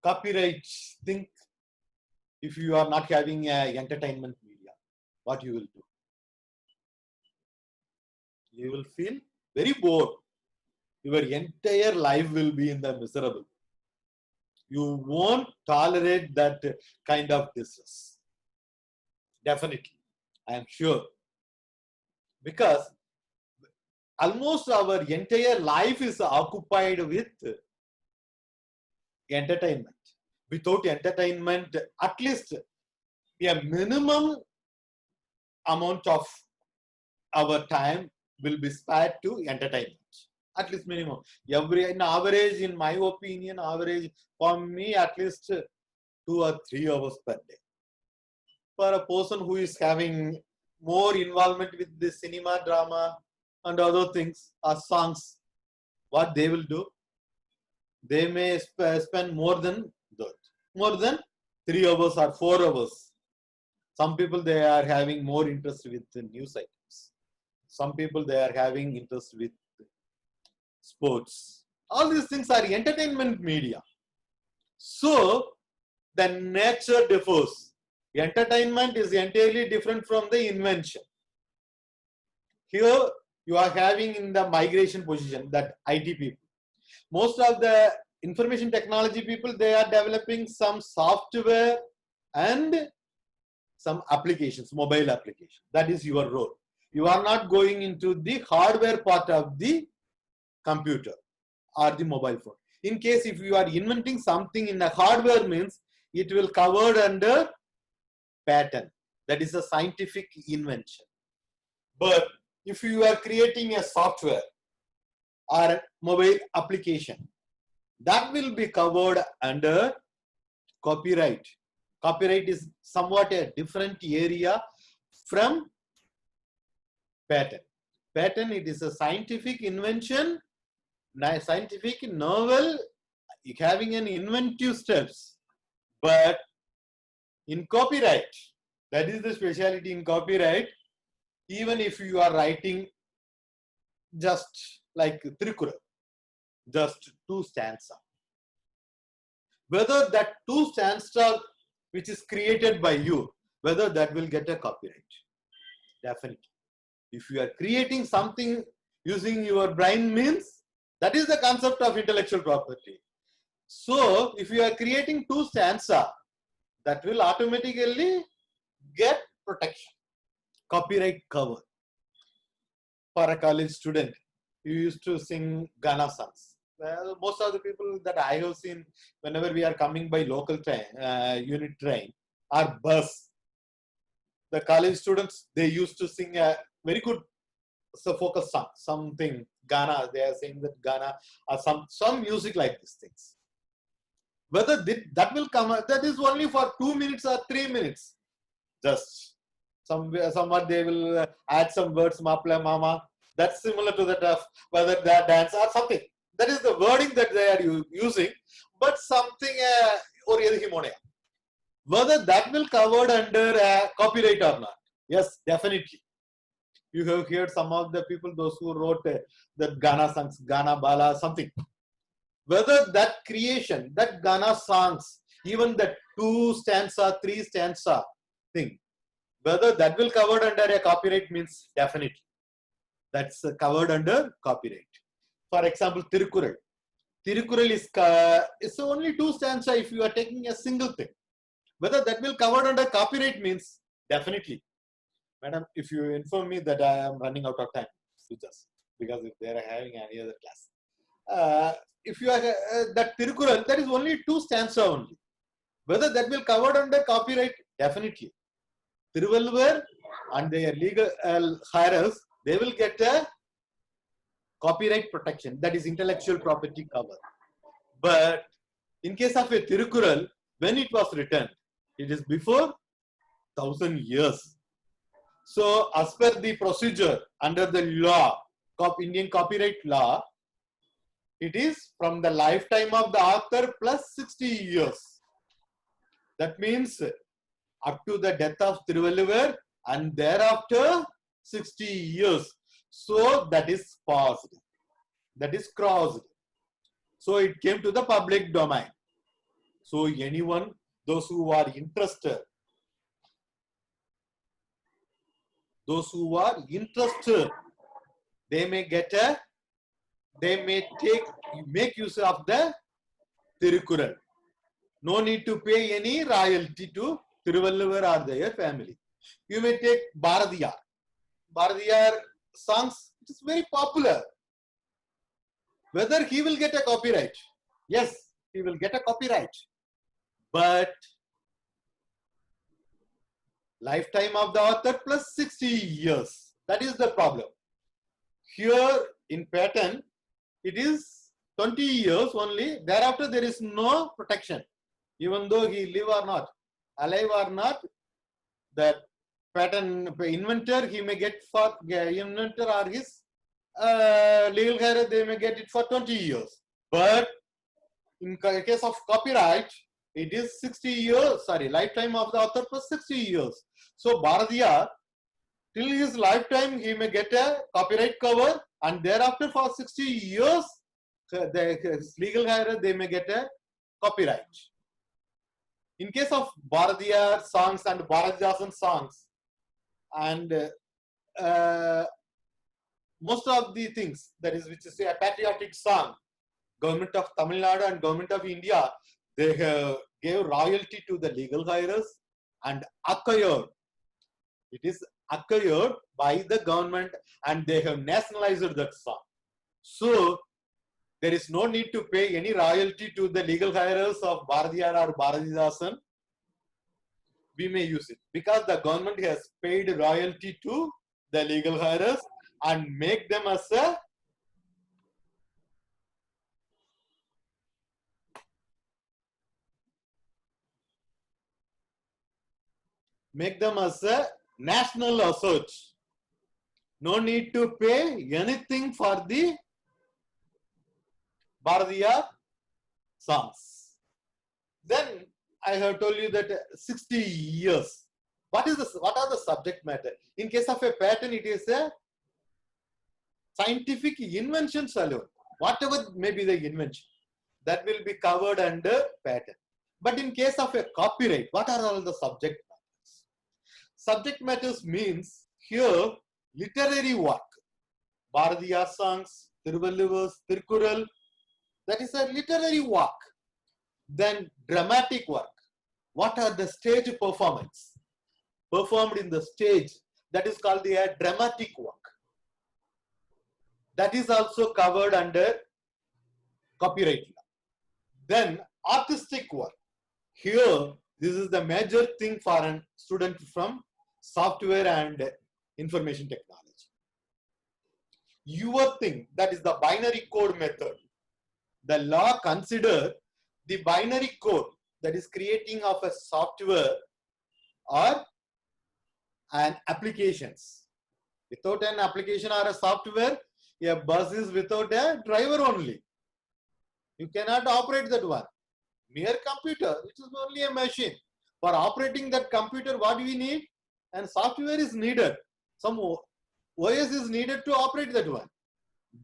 Copyright, think if you are not having a entertainment media, what you will do? You will feel very bored. Your entire life will be in the miserable. You won't tolerate that kind of distress. Definitely, I am sure. Because almost our entire life is occupied with entertainment. Without entertainment, at least a minimum amount of our time will be spared to entertainment. At least minimum. In average, in my opinion, average for me at least 2 or 3 hours per day. For a person who is having more involvement with the cinema, drama, and other things or songs, what they will do? They may spend more than that, more than 3 hours or 4 hours. Some people they are having more interest with the news items. Some people they are having interest with sports. All these things are entertainment media. So the nature differs. Entertainment is entirely different from the invention. Here you are having in the migration position that IT people. Most of the information technology people, they are developing some software and some applications, mobile applications. That is your role. You are not going into the hardware part of the computer or the mobile phone. In case if you are inventing something in the hardware means it will covered under patent. That is a scientific invention. But if you are creating a software or a mobile application, that will be covered under copyright. Copyright is somewhat a different area from patent. Patent, it is a scientific invention, scientific novel, having an inventive steps. But in copyright, that is the speciality in copyright, even if you are writing just like Tirukkural, just 2 stanza. Whether that 2 stanza which is created by you, whether that will get a copyright. Definitely. If you are creating something using your brain means, that is the concept of intellectual property. So, if you are creating 2 stanza, that will automatically get protection, copyright cover. For a college student, you used to sing Ghana songs. Most of the people that I have seen, whenever we are coming by local train, unit train or bus, the college students, they used to sing a very good focus song, something Ghana. They are saying that Ghana or some music like these things. Whether that will come, that is only for 2 minutes or 3 minutes. Just somewhat they will add some words, Mapla Mama. That's similar to that of whether that dance or something. That is the wording that they are using, but something or whether that will covered under copyright or not. Yes, definitely. You have heard some of the people, those who wrote the Ghana songs, Ghana Bala, something. Whether that creation, that Ghana songs, even the 2 stanza, 3 stanza thing, whether that will covered under a copyright means definitely. That's covered under copyright. For example, Tirukkural. Tirukkural is only 2 stanza if you are taking a single thing. Whether that will covered under copyright means definitely. Madam, if you inform me that I am running out of time, just because if they are having any other class. If you are that Tirukkural, that is only 2 stanza only. Whether that will covered under copyright, definitely. Thiruvalluvar and their legal hirers, they will get a copyright protection, that is intellectual property cover. But in case of a Tirukkural, when it was written, it is before 1000 years. So as per the procedure under the law, Indian copyright law, it is from the lifetime of the author plus 60 years. That means up to the death of Thiruvalluvar and thereafter 60 years. So that is passed. That is crossed. So it came to the public domain. So anyone, those who are interested, they may make use of the Tirukkural. No need to pay any royalty to Thiruvalluvar or their family. You may take Bharadiyar. Bharadiyar songs, it is very popular. Whether he will get a copyright? Yes, he will get a copyright. But Lifetime of the author plus 60 years. That is the problem. Here in patent, it is 20 years only. Thereafter, there is no protection. Even though he live or not, alive or not, that patent inventor, he may get for inventor or his legal career, they may get it for 20 years. But in case of copyright, it is 60 years, sorry, lifetime of the author plus 60 years. So Bharatiya, till his lifetime, he may get a copyright cover, and thereafter for 60 years, the legal career, they may get a copyright. In case of Bharatiya songs and Bharatidasan songs, and most of the things, that is, which is a patriotic song, Government of Tamil Nadu and Government of India, they gave royalty to the legal hires and acquired. It is acquired by the government, and they have nationalized that song. So there is no need to pay any royalty to the legal hires of Bharatiya or Bharatidasan. We may use it because the government has paid royalty to the legal hires and make them as a national asset. No need to pay anything for the Bharatiya songs. Then I have told you that 60 years. What are the subject matter? In case of a patent, it is a scientific inventions alone. Whatever may be the invention, that will be covered under patent. But in case of a copyright, what are all the subject matters? Subject matters means here literary work. Bharatiya songs, Thiruvalluvar's Thirukkural, that is a literary work. Then dramatic work. What are the stage performance? Performed in the stage, that is called the dramatic work. That is also covered under copyright law. Then artistic work. Here, this is the major thing for a student from software and information technology. Your thing, that is the binary code method. The law consider the binary code, that is creating of a software or an applications. Without an application or a software, a bus is without a driver only. You cannot operate that one. Mere computer, it is only a machine. For operating that computer, what do we need? And software is needed. Some OS is needed to operate that one.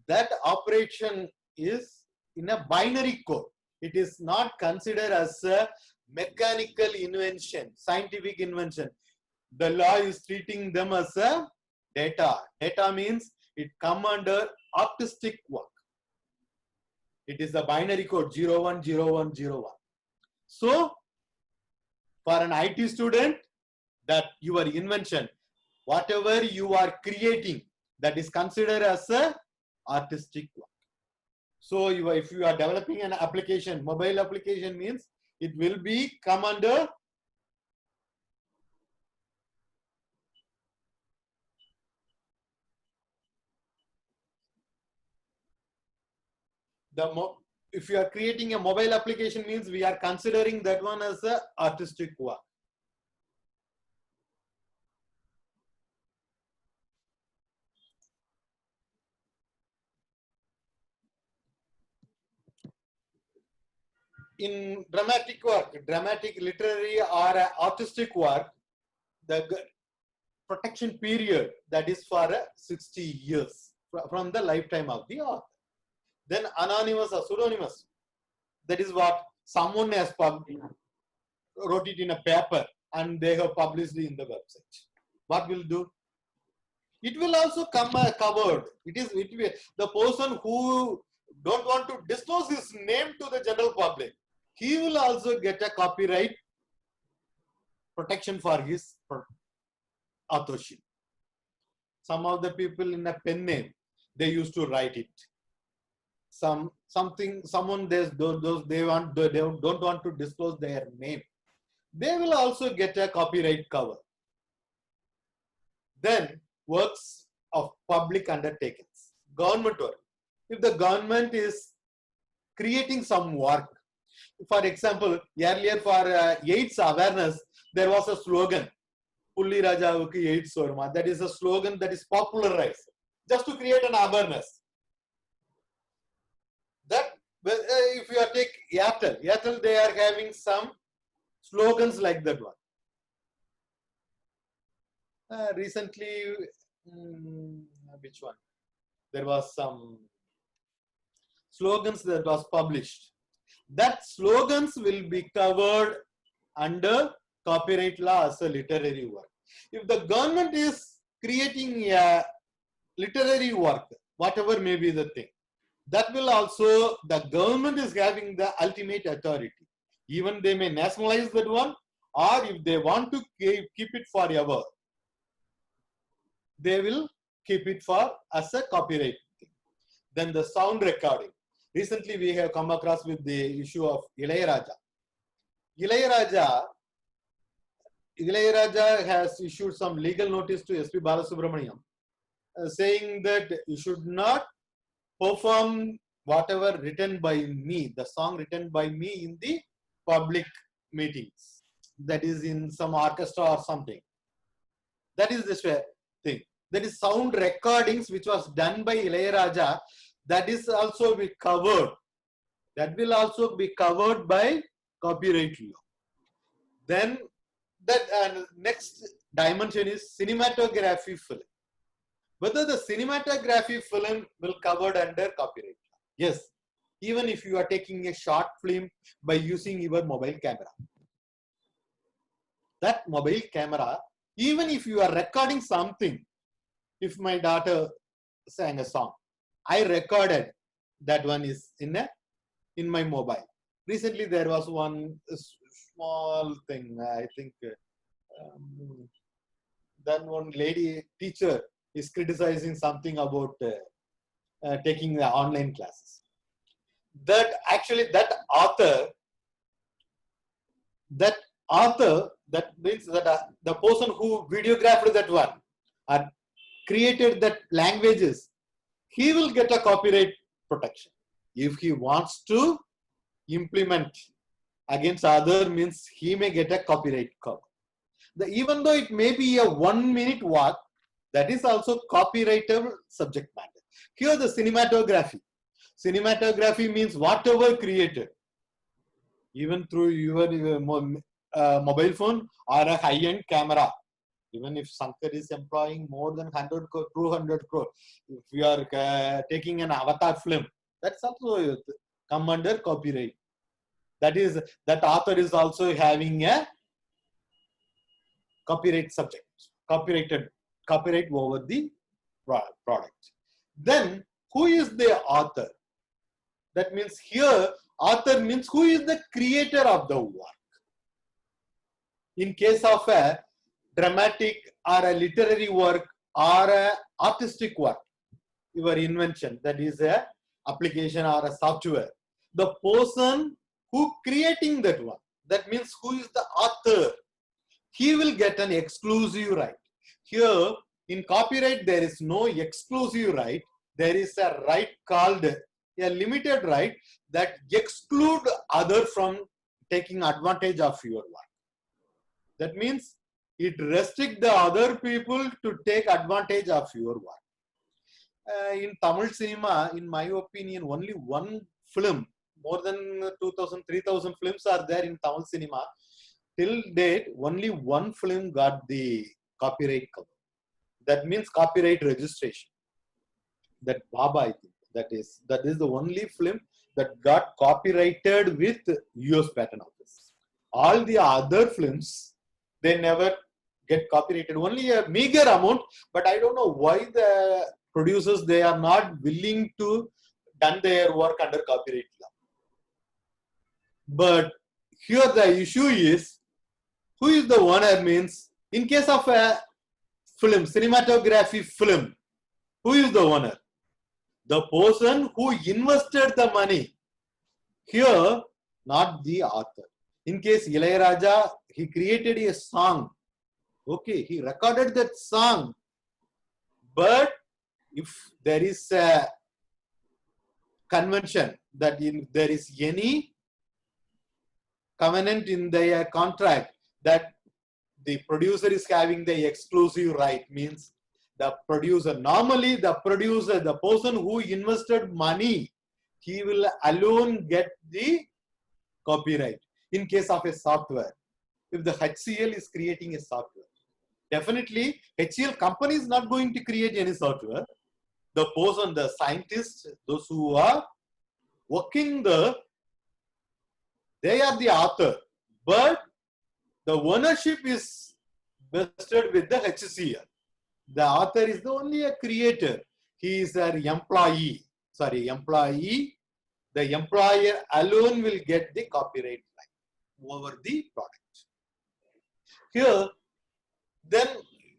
That operation is in a binary code. It is not considered as a mechanical invention, scientific invention. The law is treating them as a data. Data means it come under artistic work. It is the binary code 010101. So for an IT student, that your invention, whatever you are creating, that is considered as a artistic work. So if you are developing an application, mobile application means it will be come under if you are creating a mobile application means we are considering that one as a artistic work. In dramatic work, dramatic, literary or artistic work, the protection period, that is for 60 years from the lifetime of the author. Then anonymous or pseudonymous, that is what someone has wrote it in a paper and they have published it in the website. What will do? It will also come covered. It will the person who don't want to disclose his name to the general public, he will also get a copyright protection for his authorship. Some of the people in a pen name, they used to write it. Someone they don't want to disclose their name. They will also get a copyright cover. Then works of public undertakings, government work. If the government is creating some work, for example, earlier for AIDS awareness, there was a slogan, Pulli Rajavukku AIDS Varuma. That is a slogan that is popularized just to create an awareness. That if you take Airtel, they are having some slogans like that one. Recently, which one? There was some slogans that was published. That slogans will be covered under copyright law as a literary work. If the government is creating a literary work, whatever may be the thing, that will also, the government is having the ultimate authority. Even they may nationalize that one, or if they want to keep it forever, they will keep it for as a copyright thing. Then the sound recording. Recently, we have come across with the issue of Ilayaraja. Ilayaraja has issued some legal notice to SP Balasubramaniam saying that you should not perform whatever written by me, the song written by me in the public meetings. That is in some orchestra or something. That is the thing. That is sound recordings which was done by Ilayaraja. That is also be covered. That will also be covered by copyright law. Then that next dimension is cinematography film. Whether the cinematography film will covered under copyright law. Yes, even if you are taking a short film by using your mobile camera. That mobile camera, even if you are recording something, if my daughter sang a song, I recorded that one is in my mobile. Recently, there was one small thing. I think then one lady teacher is criticizing something about taking the online classes. That actually that author, that means that the person who videographed that one and created that languages, he will get a copyright protection. If he wants to implement against other means, he may get a copyright cover. Even though it may be a 1 minute work, that is also copyrightable subject matter. Here the cinematography. Cinematography means whatever created, even through your mobile phone or a high-end camera. Even if Sankar is employing more than 100 crore, 200 crore, if you are taking an avatar film, that's also come under copyright. That is, that author is also having a copyright subject, copyright over the product. Then, who is the author? That means here, author means who is the creator of the work. In case of a dramatic or a literary work or a artistic work, your invention, that is a application or a software, the person who creating that one, that means who is the author, he will get an exclusive right. Here in copyright there is no exclusive right, there is a right called a limited right that exclude other from taking advantage of your work. That means it restricts the other people to take advantage of your work. In Tamil cinema, in my opinion, only one film, more than 2,000, 3,000 films are there in Tamil cinema. Till date, only one film got the copyright cover. That means copyright registration. That Baba, I think, that is the only film that got copyrighted with US Patent Office. All the other films, they never get copyrighted, only a meager amount, but I don't know why the producers, they are not willing to done their work under copyright law. But here the issue is, who is the owner means, in case of a film, cinematography film, who is the owner? The person who invested the money. Here, not the author. In case Ilayaraja, he created a song. Okay, he recorded that song But if there is a convention that there is any covenant in the contract that the producer is having the exclusive right, means the producer, normally the producer, the person who invested money, he will alone get the copyright. In case of a software, if the HCL is creating a software, definitely HCL company is not going to create any software. The person, the scientists, those who are working they are the author, but the ownership is vested with the HCL. The author is the only a creator. He is an employee. Employee. The employer alone will get the copyright right over the product. Here, then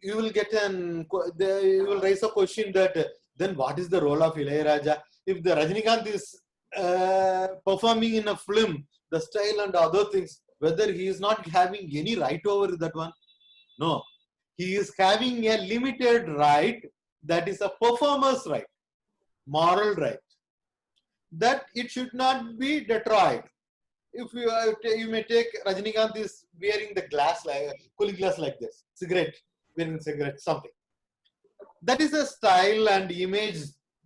you will get you will raise a question that then what is the role of Ilayaraja? If the Rajinikanth is performing in a film, the style and other things, whether he is not having any right over that one? No. He is having a limited right, that is a performer's right, moral right, that it should not be destroyed. If you may take Rajinikanth is wearing the glass, like cooling glass like this, cigarette, wearing cigarette, something. That is a style and image,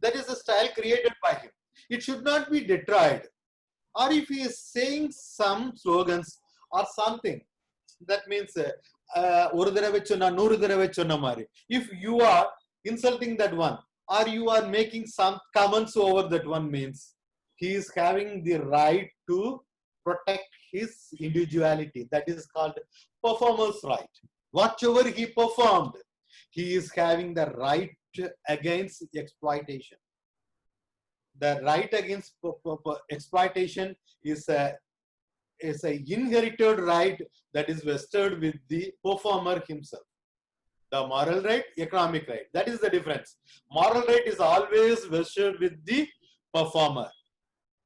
that is a style created by him. It should not be destroyed. Or if he is saying some slogans or something, that means if you are insulting that one or you are making some comments over that one, means he is having the right to protect his individuality. That is called performer's right. Whatever he performed, he is having the right against exploitation. The right against exploitation is a inherited right that is vested with the performer himself. The moral right, economic right. That is the difference. Moral right is always vested with the performer.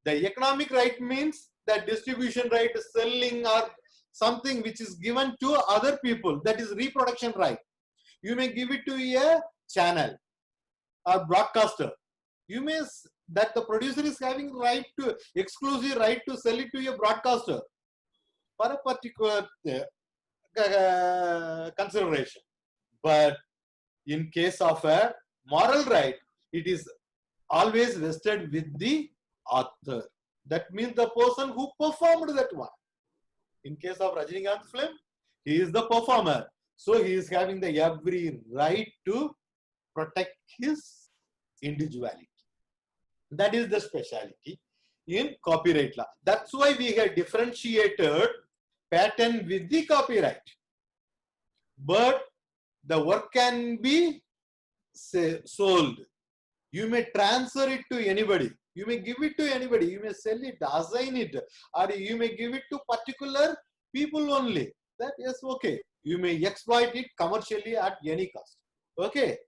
The economic right means that distribution right, selling or something which is given to other people. That is reproduction right. You may give it to a channel or broadcaster. You may that the producer is having right to exclusive right to sell it to a broadcaster for a particular consideration. But in case of a moral right, it is always vested with the author. That means the person who performed that one. In case of Rajinikanth film, he is the performer. So he is having the every right to protect his individuality. That is the speciality in copyright law. That's why we have differentiated patent with the copyright. But the work can be sold. You may transfer it to anybody. You may give it to anybody. You may sell it, assign it, or you may give it to particular people only. That is okay. You may exploit it commercially at any cost. Okay.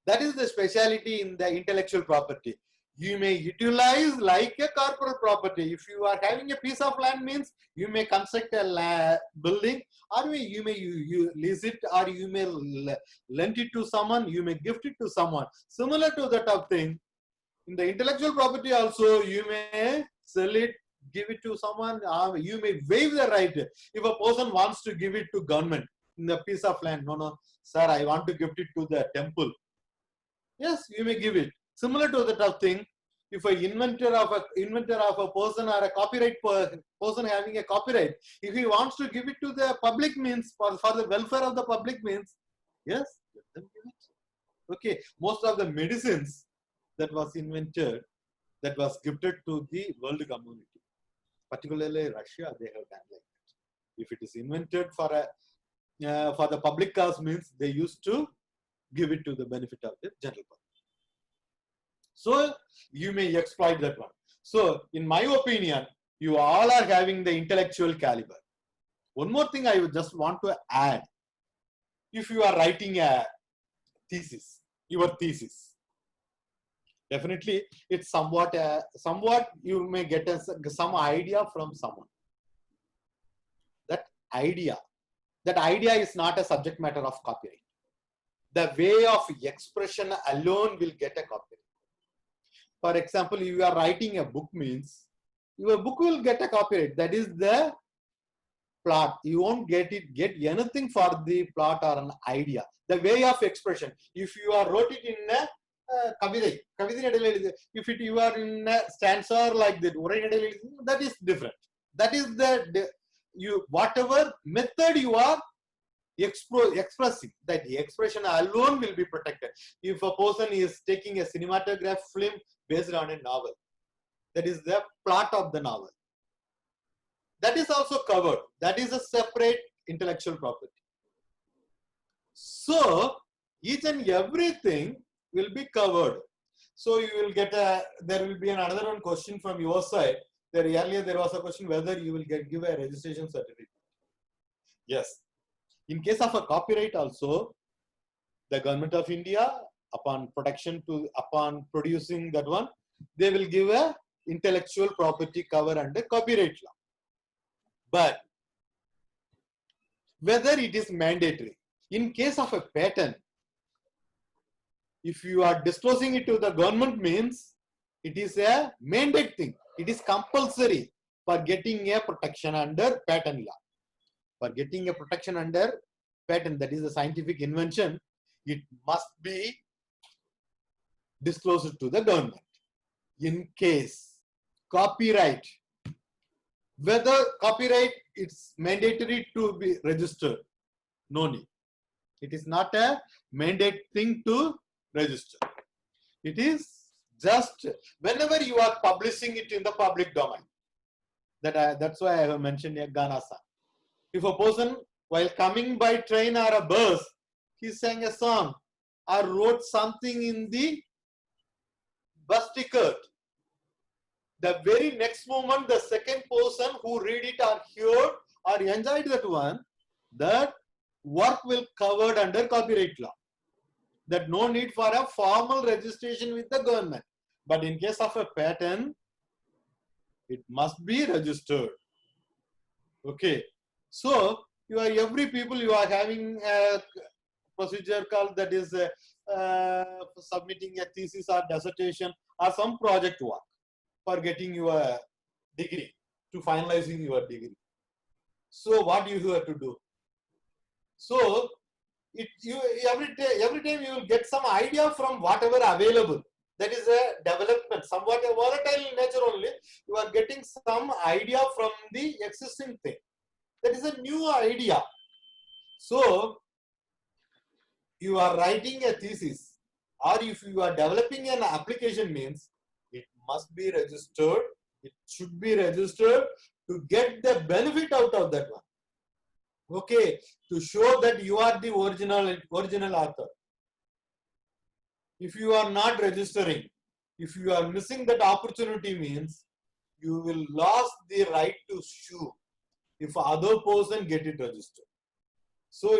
That is the speciality in the intellectual property. You may utilize like a corporate property. If you are having a piece of land, means you may construct a building, or you may lease it, or you may lend it to someone, you may gift it to someone. Similar to that of thing, in the intellectual property also, you may sell it, give it to someone, you may waive the right. If a person wants to give it to government in a piece of land, no, sir, I want to gift it to the temple. Yes, you may give it. Similar to that of thing, if an inventor of a person or a copyright person having a copyright, if he wants to give it to the public, means for the welfare of the public, means yes, let them give it. Okay, most of the medicines that was invented, that was gifted to the world community, particularly Russia, they have done like that. If it is invented for the public cause, means they used to give it to the benefit of the general public. So you may exploit that one. So in my opinion, you all are having the intellectual caliber. One more thing I would just want to add. If you are writing a thesis, your thesis, definitely it's somewhat you may get some idea from someone. That idea is not a subject matter of copyright. the way of expression alone will get a copyright. For example, if you are writing a book means your book will get a copyright. That is the plot. You won't get anything for the plot or an idea. The way of expression. If you are wrote it in a if you are in a stanza like that, that is different. That is you whatever method you are expressing, that the expression alone will be protected. If a person is taking a cinematograph film based on a novel, that is the plot of the novel, that is also covered. That is a separate intellectual property. So each and everything will be covered. So you will get there will be another one question from your side. Earlier there was a question whether you will give a registration certificate. Yes. In case of a copyright also, the government of India, upon producing that one, they will give a intellectual property cover under copyright law. But whether it is mandatory, in case of a patent, if you are disclosing it to the government means it is a mandate thing. It is compulsory for getting a protection under patent law. For getting a protection under patent, that is a scientific invention, it must be disclosed to the government. In case copyright, whether copyright it's mandatory to be registered, no need. It is not a mandate thing to register. It is just whenever you are publishing it in the public domain. That's why I have mentioned a Ghana song. If a person while coming by train or a bus, he sang a song or wrote something in the bus ticket, the very next moment the second person who read it or heard or enjoyed that one, that work will covered under copyright law. That no need for a formal registration with the government. But in case of a patent, it must be registered. Okay. So you are having a procedure called that is submitting a thesis or dissertation or some project work for getting your degree, to finalizing your degree. So what you have to do? So every time you will get some idea from whatever available. That is a development, somewhat a volatile in nature only. You are getting some idea from the existing thing. That is a new idea. So you are writing a thesis, or if you are developing an application means it must be registered. It should be registered to get the benefit out of that one. Okay, to show that you are the original author. If you are not registering, if you are missing that opportunity means you will lose the right to sue if other person get it registered. So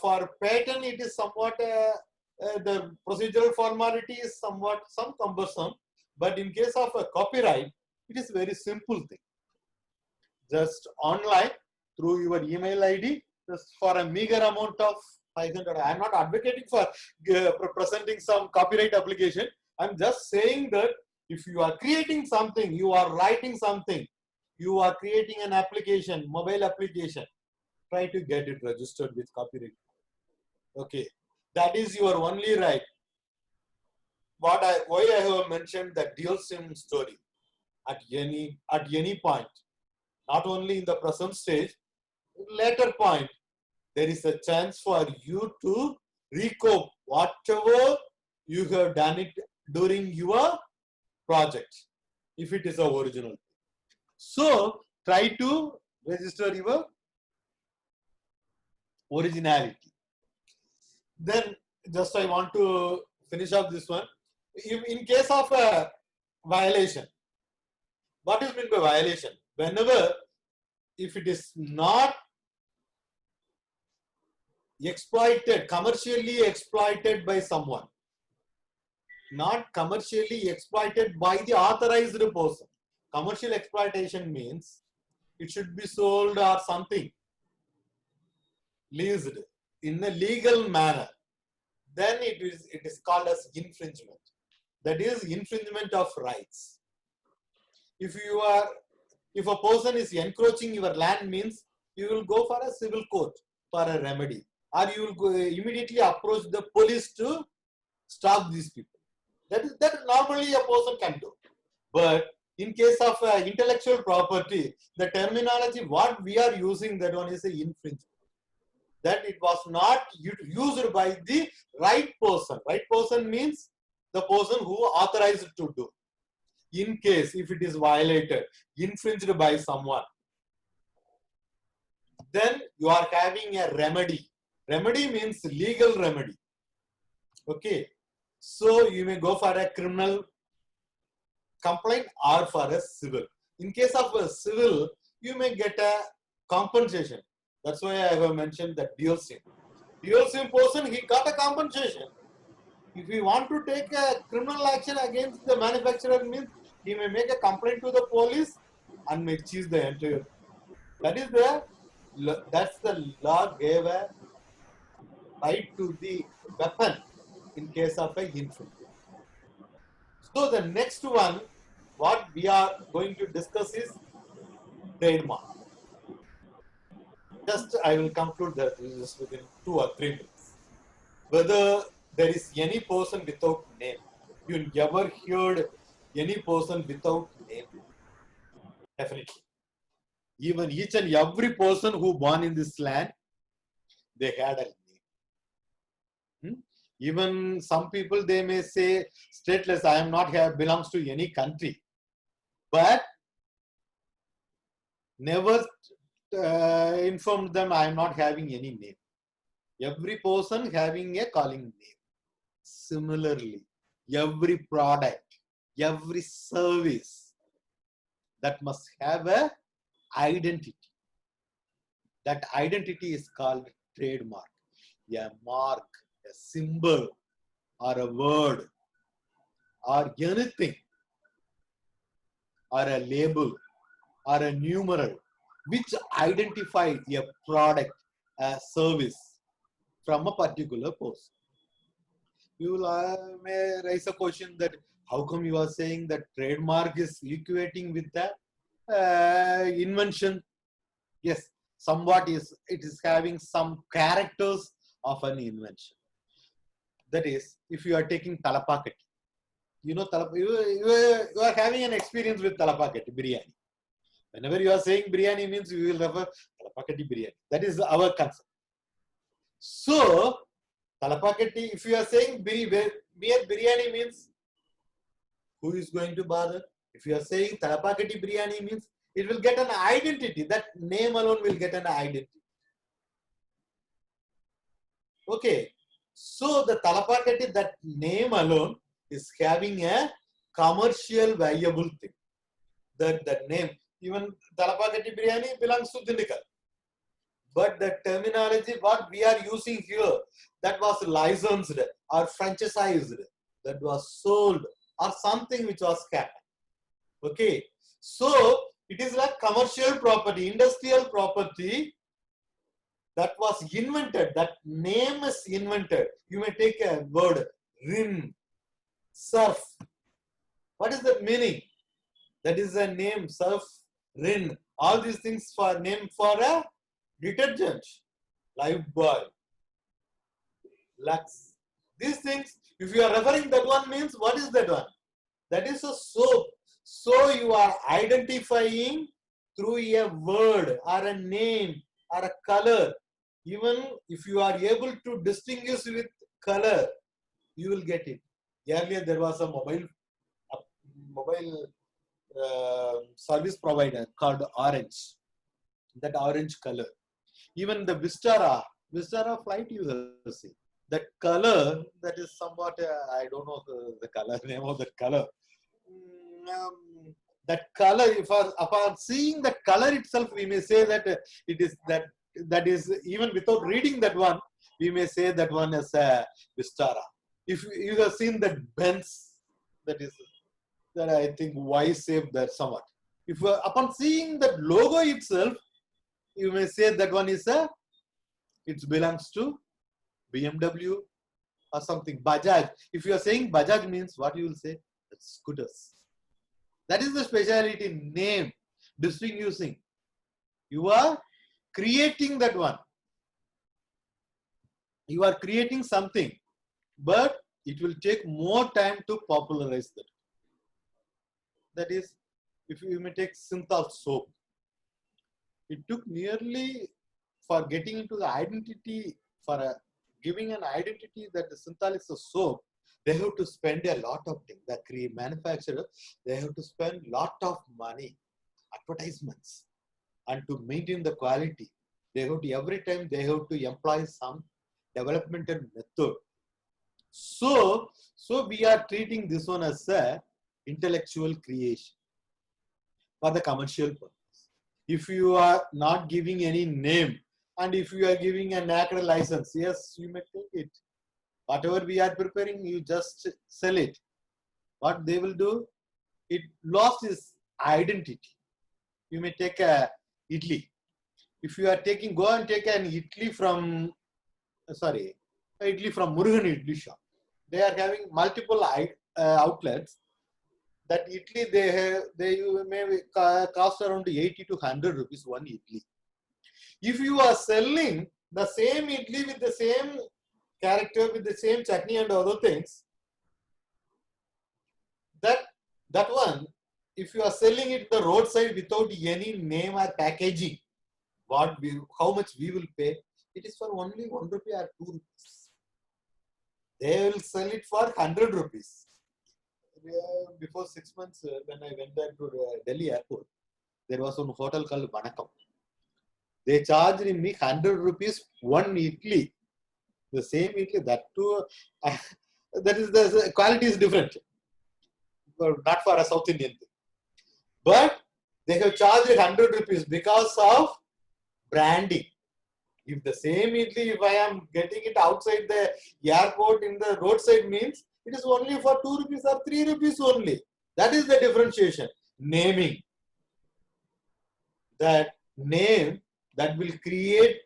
for patent it is somewhat the procedural formality is somewhat cumbersome, but in case of a copyright it is very simple thing. Just online through your email ID, just for a meager amount of 500. I am not advocating for presenting some copyright application. I am just saying that if you are creating something, you are writing something, you are creating an application, mobile application, try to get it registered with copyright. Okay, that is your only right. Why I have mentioned the dual SIM story at any point, not only in the present stage, later point, there is a chance for you to recoup whatever you have done it during your project, if it is a original. So try to register your originality. Then just I want to finish up this one. In case of a violation, what is meant by violation? Whenever, if it is not exploited, commercially exploited by someone, not commercially exploited by the authorized person. Commercial exploitation means it should be sold or something, leased in a legal manner. then it is called as infringement. That is infringement of rights. If a person is encroaching your land, means you will go for a civil court for a remedy, or you will go, immediately approach the police to stop these people. That normally a person can do. But in case of intellectual property, the terminology what we are using, that one is a infringement. That it was not used by the right person. Right person means the person who authorized to do. In case if it is violated, infringed by someone, then you are having a remedy. Remedy means legal remedy. Okay. So you may go for a criminal complaint or for a civil. In case of a civil, you may get a compensation. That's why I have mentioned that dual SIM. Dual SIM person, he got a compensation. If you want to take a criminal action against the manufacturer, means he may make a complaint to the police and may seize the entire. That's the law gave a right to the weapon in case of a infringement. So the next one, what we are going to discuss is trademark. Just I will conclude that just within 2 or 3 minutes. Whether there is any person without name. You ever heard any person without name? Definitely. Even each and every person who born in this land, they had a name. Even some people, they may say stateless, I am not here, belongs to any country. But never informed them I am not having any name. Every person having a calling name. Similarly, every product, every service, that must have a identity. That identity is called trademark. A mark, a symbol, or a word, or anything, or a label, or a numeral, which identify a product, a service from a particular person. You will may raise a question that how come you are saying that trademark is equating with the invention? Yes, somewhat it is having some characters of an invention. That is, if you are taking talapakati, you know, you are having an experience with talapakati biryani. Whenever you are saying biryani, means you will refer talapakati biryani. That is our concept. So, talapakati, if you are saying mere biryani, means who is going to bother? If you are saying talapakati biryani, means it will get an identity. That name alone will get an identity. Okay. So, the talapakati, that name alone is having a commercial valuable thing. The name, even talapakati biryani belongs to Dindikal. But the terminology what we are using here, that was licensed or franchised, that was sold or something which was kept. Okay. So, it is like commercial property, industrial property that was invented. That name is invented. You may take a word, rin, surf. What is the meaning? That is a name, surf, rin. All these things for name for a detergent, Lifebuoy, Lux. These things, if you are referring that one, means what is that one? That is a soap. So you are identifying through a word or a name or a color. Even if you are able to distinguish with color, you will get it. Earlier there was a mobile service provider called Orange. That orange color. Even the Vistara flight you have seen. That color, that is somewhat, I don't know the color, name of that color. That color, upon seeing that color itself, we may say that it is that is, even without reading that one, we may say that one is a Vistara. If you have seen that Benz, that I think Y-shaped that somewhat. If upon seeing that logo itself, you may say that one is it belongs to BMW, or something. Bajaj. If you are saying Bajaj means what you will say? Scooters. That is the speciality name distinguishing. You are creating that one. You are creating something, but it will take more time to popularize that. That is, if you may take Synthol soap, it took nearly for getting into the identity, for giving an identity that the Synthol is a soap, they have to spend a lot of things. The cream manufacturer, they have to spend a lot of money, advertisements, and to maintain the quality. They have to, every time they have to employ some developmental method. So we are treating this one as a intellectual creation for the commercial purpose. If you are not giving any name, and if you are giving a NACRA license, yes, you may take it. Whatever we are preparing, you just sell it. What they will do, it lost its identity. You may take a idli. If you are taking, go and take an idli from, idli from Murugan Idli shop. They are having multiple outlets. That idli they may cost around 80 to 100 rupees one idli. If you are selling the same idli with the same character, with the same chutney and other things, that one, if you are selling it the roadside without any name or packaging, how much we will pay? It is for only 1 rupee or 2 rupees. They will sell it for 100 rupees. Before 6 months, when I went there to Delhi airport, there was one hotel called Vanakkam. They charged me 100 rupees one idli. The same idli, that too, that is the quality is different. Not for a South Indian thing. But they have charged 100 rupees because of branding. If the same idli, if I am getting it outside the airport in the roadside, means it is only for 2 rupees or 3 rupees only. That is the differentiation. Naming. That name that will create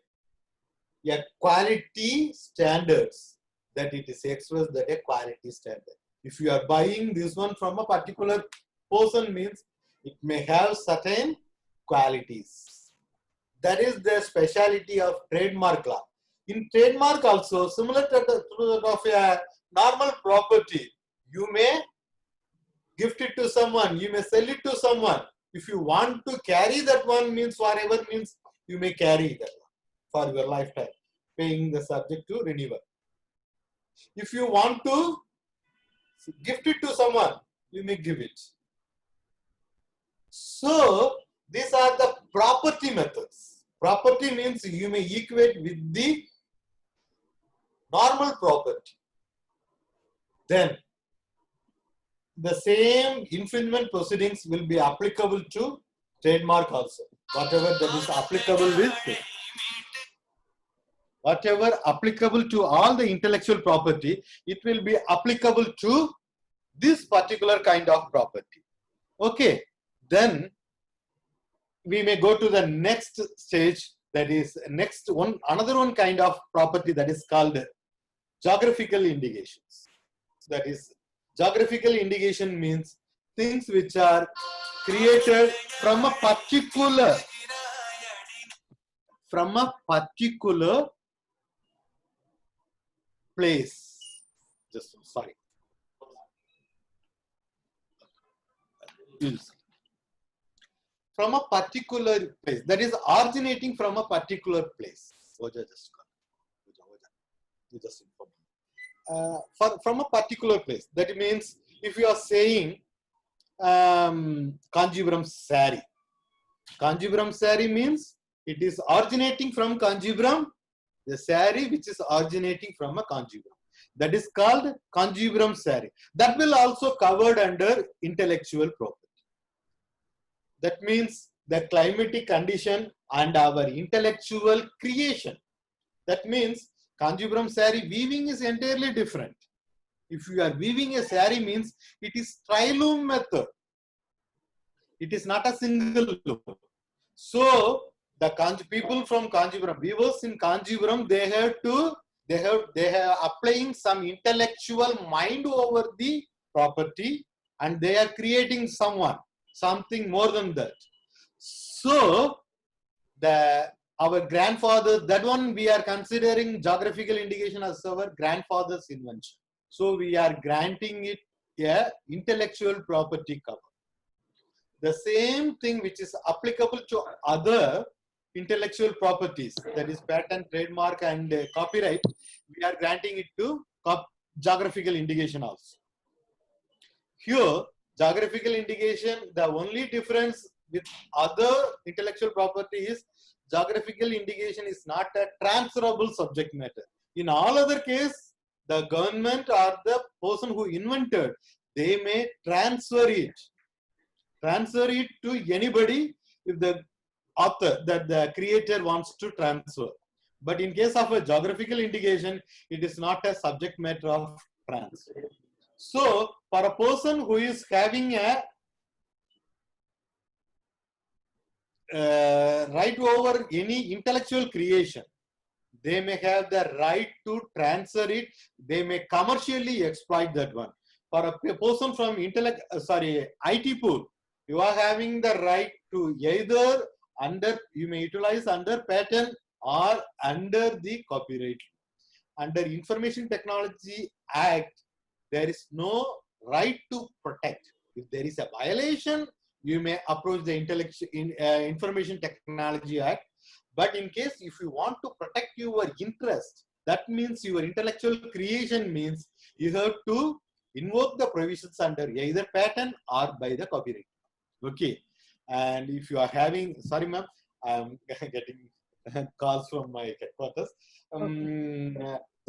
a quality standards, that it is expressed that a quality standard. If you are buying this one from a particular person, means it may have certain qualities. That is the speciality of trademark law. In trademark also, similar to that of a normal property, you may gift it to someone, you may sell it to someone. If you want to carry that one, means forever, means you may carry that one for your lifetime, paying the subject to renewal. If you want to gift it to someone, you may give it. So these are the property methods. Property means you may equate with the normal property. Then the same infringement proceedings will be applicable to trademark also. Whatever that is applicable with, whatever applicable to all the intellectual property, it will be applicable to this particular kind of property. Okay, then we may go to the next stage, that is next one, another one kind of property, that is called geographical indications. That is, geographical indication means things which are created from a particular place. Just sorry. From a particular place, that is originating from a particular place. From a particular place. That means if you are saying Kanjipuram saree. Kanjipuram saree means it is originating from Kanjipuram, the saree which is originating from a Kanjipuram. That is called Kanjipuram saree. That will also covered under intellectual property. That means the climatic condition and our intellectual creation. That means Kanjipuram saree weaving is entirely different. If you are weaving a saree, means it is triloom method. It is not a single loom. So the people from Kanjipuram, weavers in Kanjipuram, they have to they have applying some intellectual mind over the property, and they are creating something more than that. So our grandfather, that one we are considering geographical indication as our grandfather's invention. So we are granting it a intellectual property cover. The same thing which is applicable to other intellectual properties, that is patent, trademark, and copyright, we are granting it to geographical indication also. Here, geographical indication, the only difference with other intellectual property is geographical indication is not a transferable subject matter. In all other case, the government or the person who invented, they may transfer it to anybody if the author, that the creator wants to transfer. But in case of a geographical indication, it is not a subject matter of transfer. So for a person who is having a right over any intellectual creation, they may have the right to transfer it. They may commercially exploit that one. For a person from IT pool, you are having the right to either you may utilize under patent or under the copyright. Under Information Technology Act, there is no right to protect. If there is a violation, you may approach the Information Technology Act. But in case if you want to protect your interest, that means your intellectual creation means you have to invoke the provisions under either patent or by the copyright. Okay. And if you are having, sorry ma'am, I'm getting calls from my headquarters.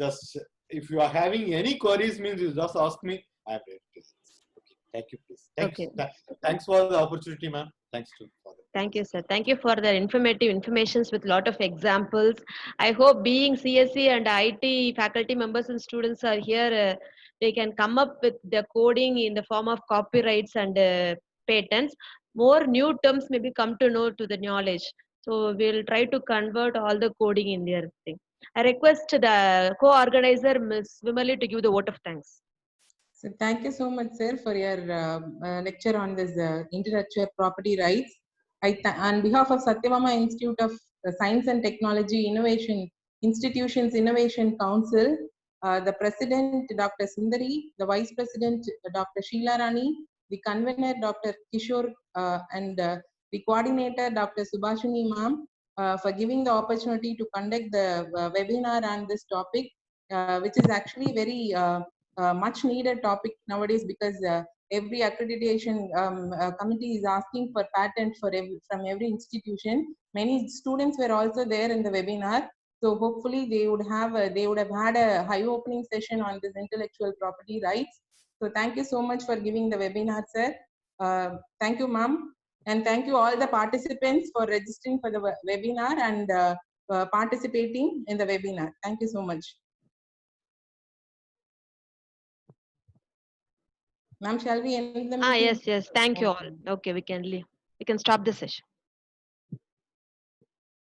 Just if you are having any queries, means you just ask me. I'm ready to answer. Okay. Thank you, please. Thanks for the opportunity, ma'am. Thanks to father. Thank you, sir. Thank you for the informative informations with lot of examples. I hope being CSE and IT faculty members and students are here, they can come up with the coding in the form of copyrights and patents. More new terms maybe come to know to the knowledge. So we'll try to convert all the coding in their thing. I request the co-organizer, Ms. Vimali, to give the vote of thanks. So thank you so much, sir, for your lecture on this intellectual property rights. On behalf of Satyabama Institute of Science and Technology Innovation Institutions Innovation Council, the President, Dr. Sundari, the Vice President, Dr. Sheila Rani, the Convener, Dr. Kishore, and the Coordinator, Dr. Subhashini Ma'am, for giving the opportunity to conduct the webinar on this topic, which is actually very much needed topic nowadays, because every accreditation committee is asking for patent from every institution. Many students were also there in the webinar, so hopefully they would have had a high opening session on this intellectual property rights. So thank you so much for giving the webinar, sir. Thank you, ma'am, and thank you all the participants for registering for the webinar and participating in the webinar. Thank you so much. Ma'am, shall we end the meeting? Yes. Thank you all. Okay, we can leave. We can stop the session.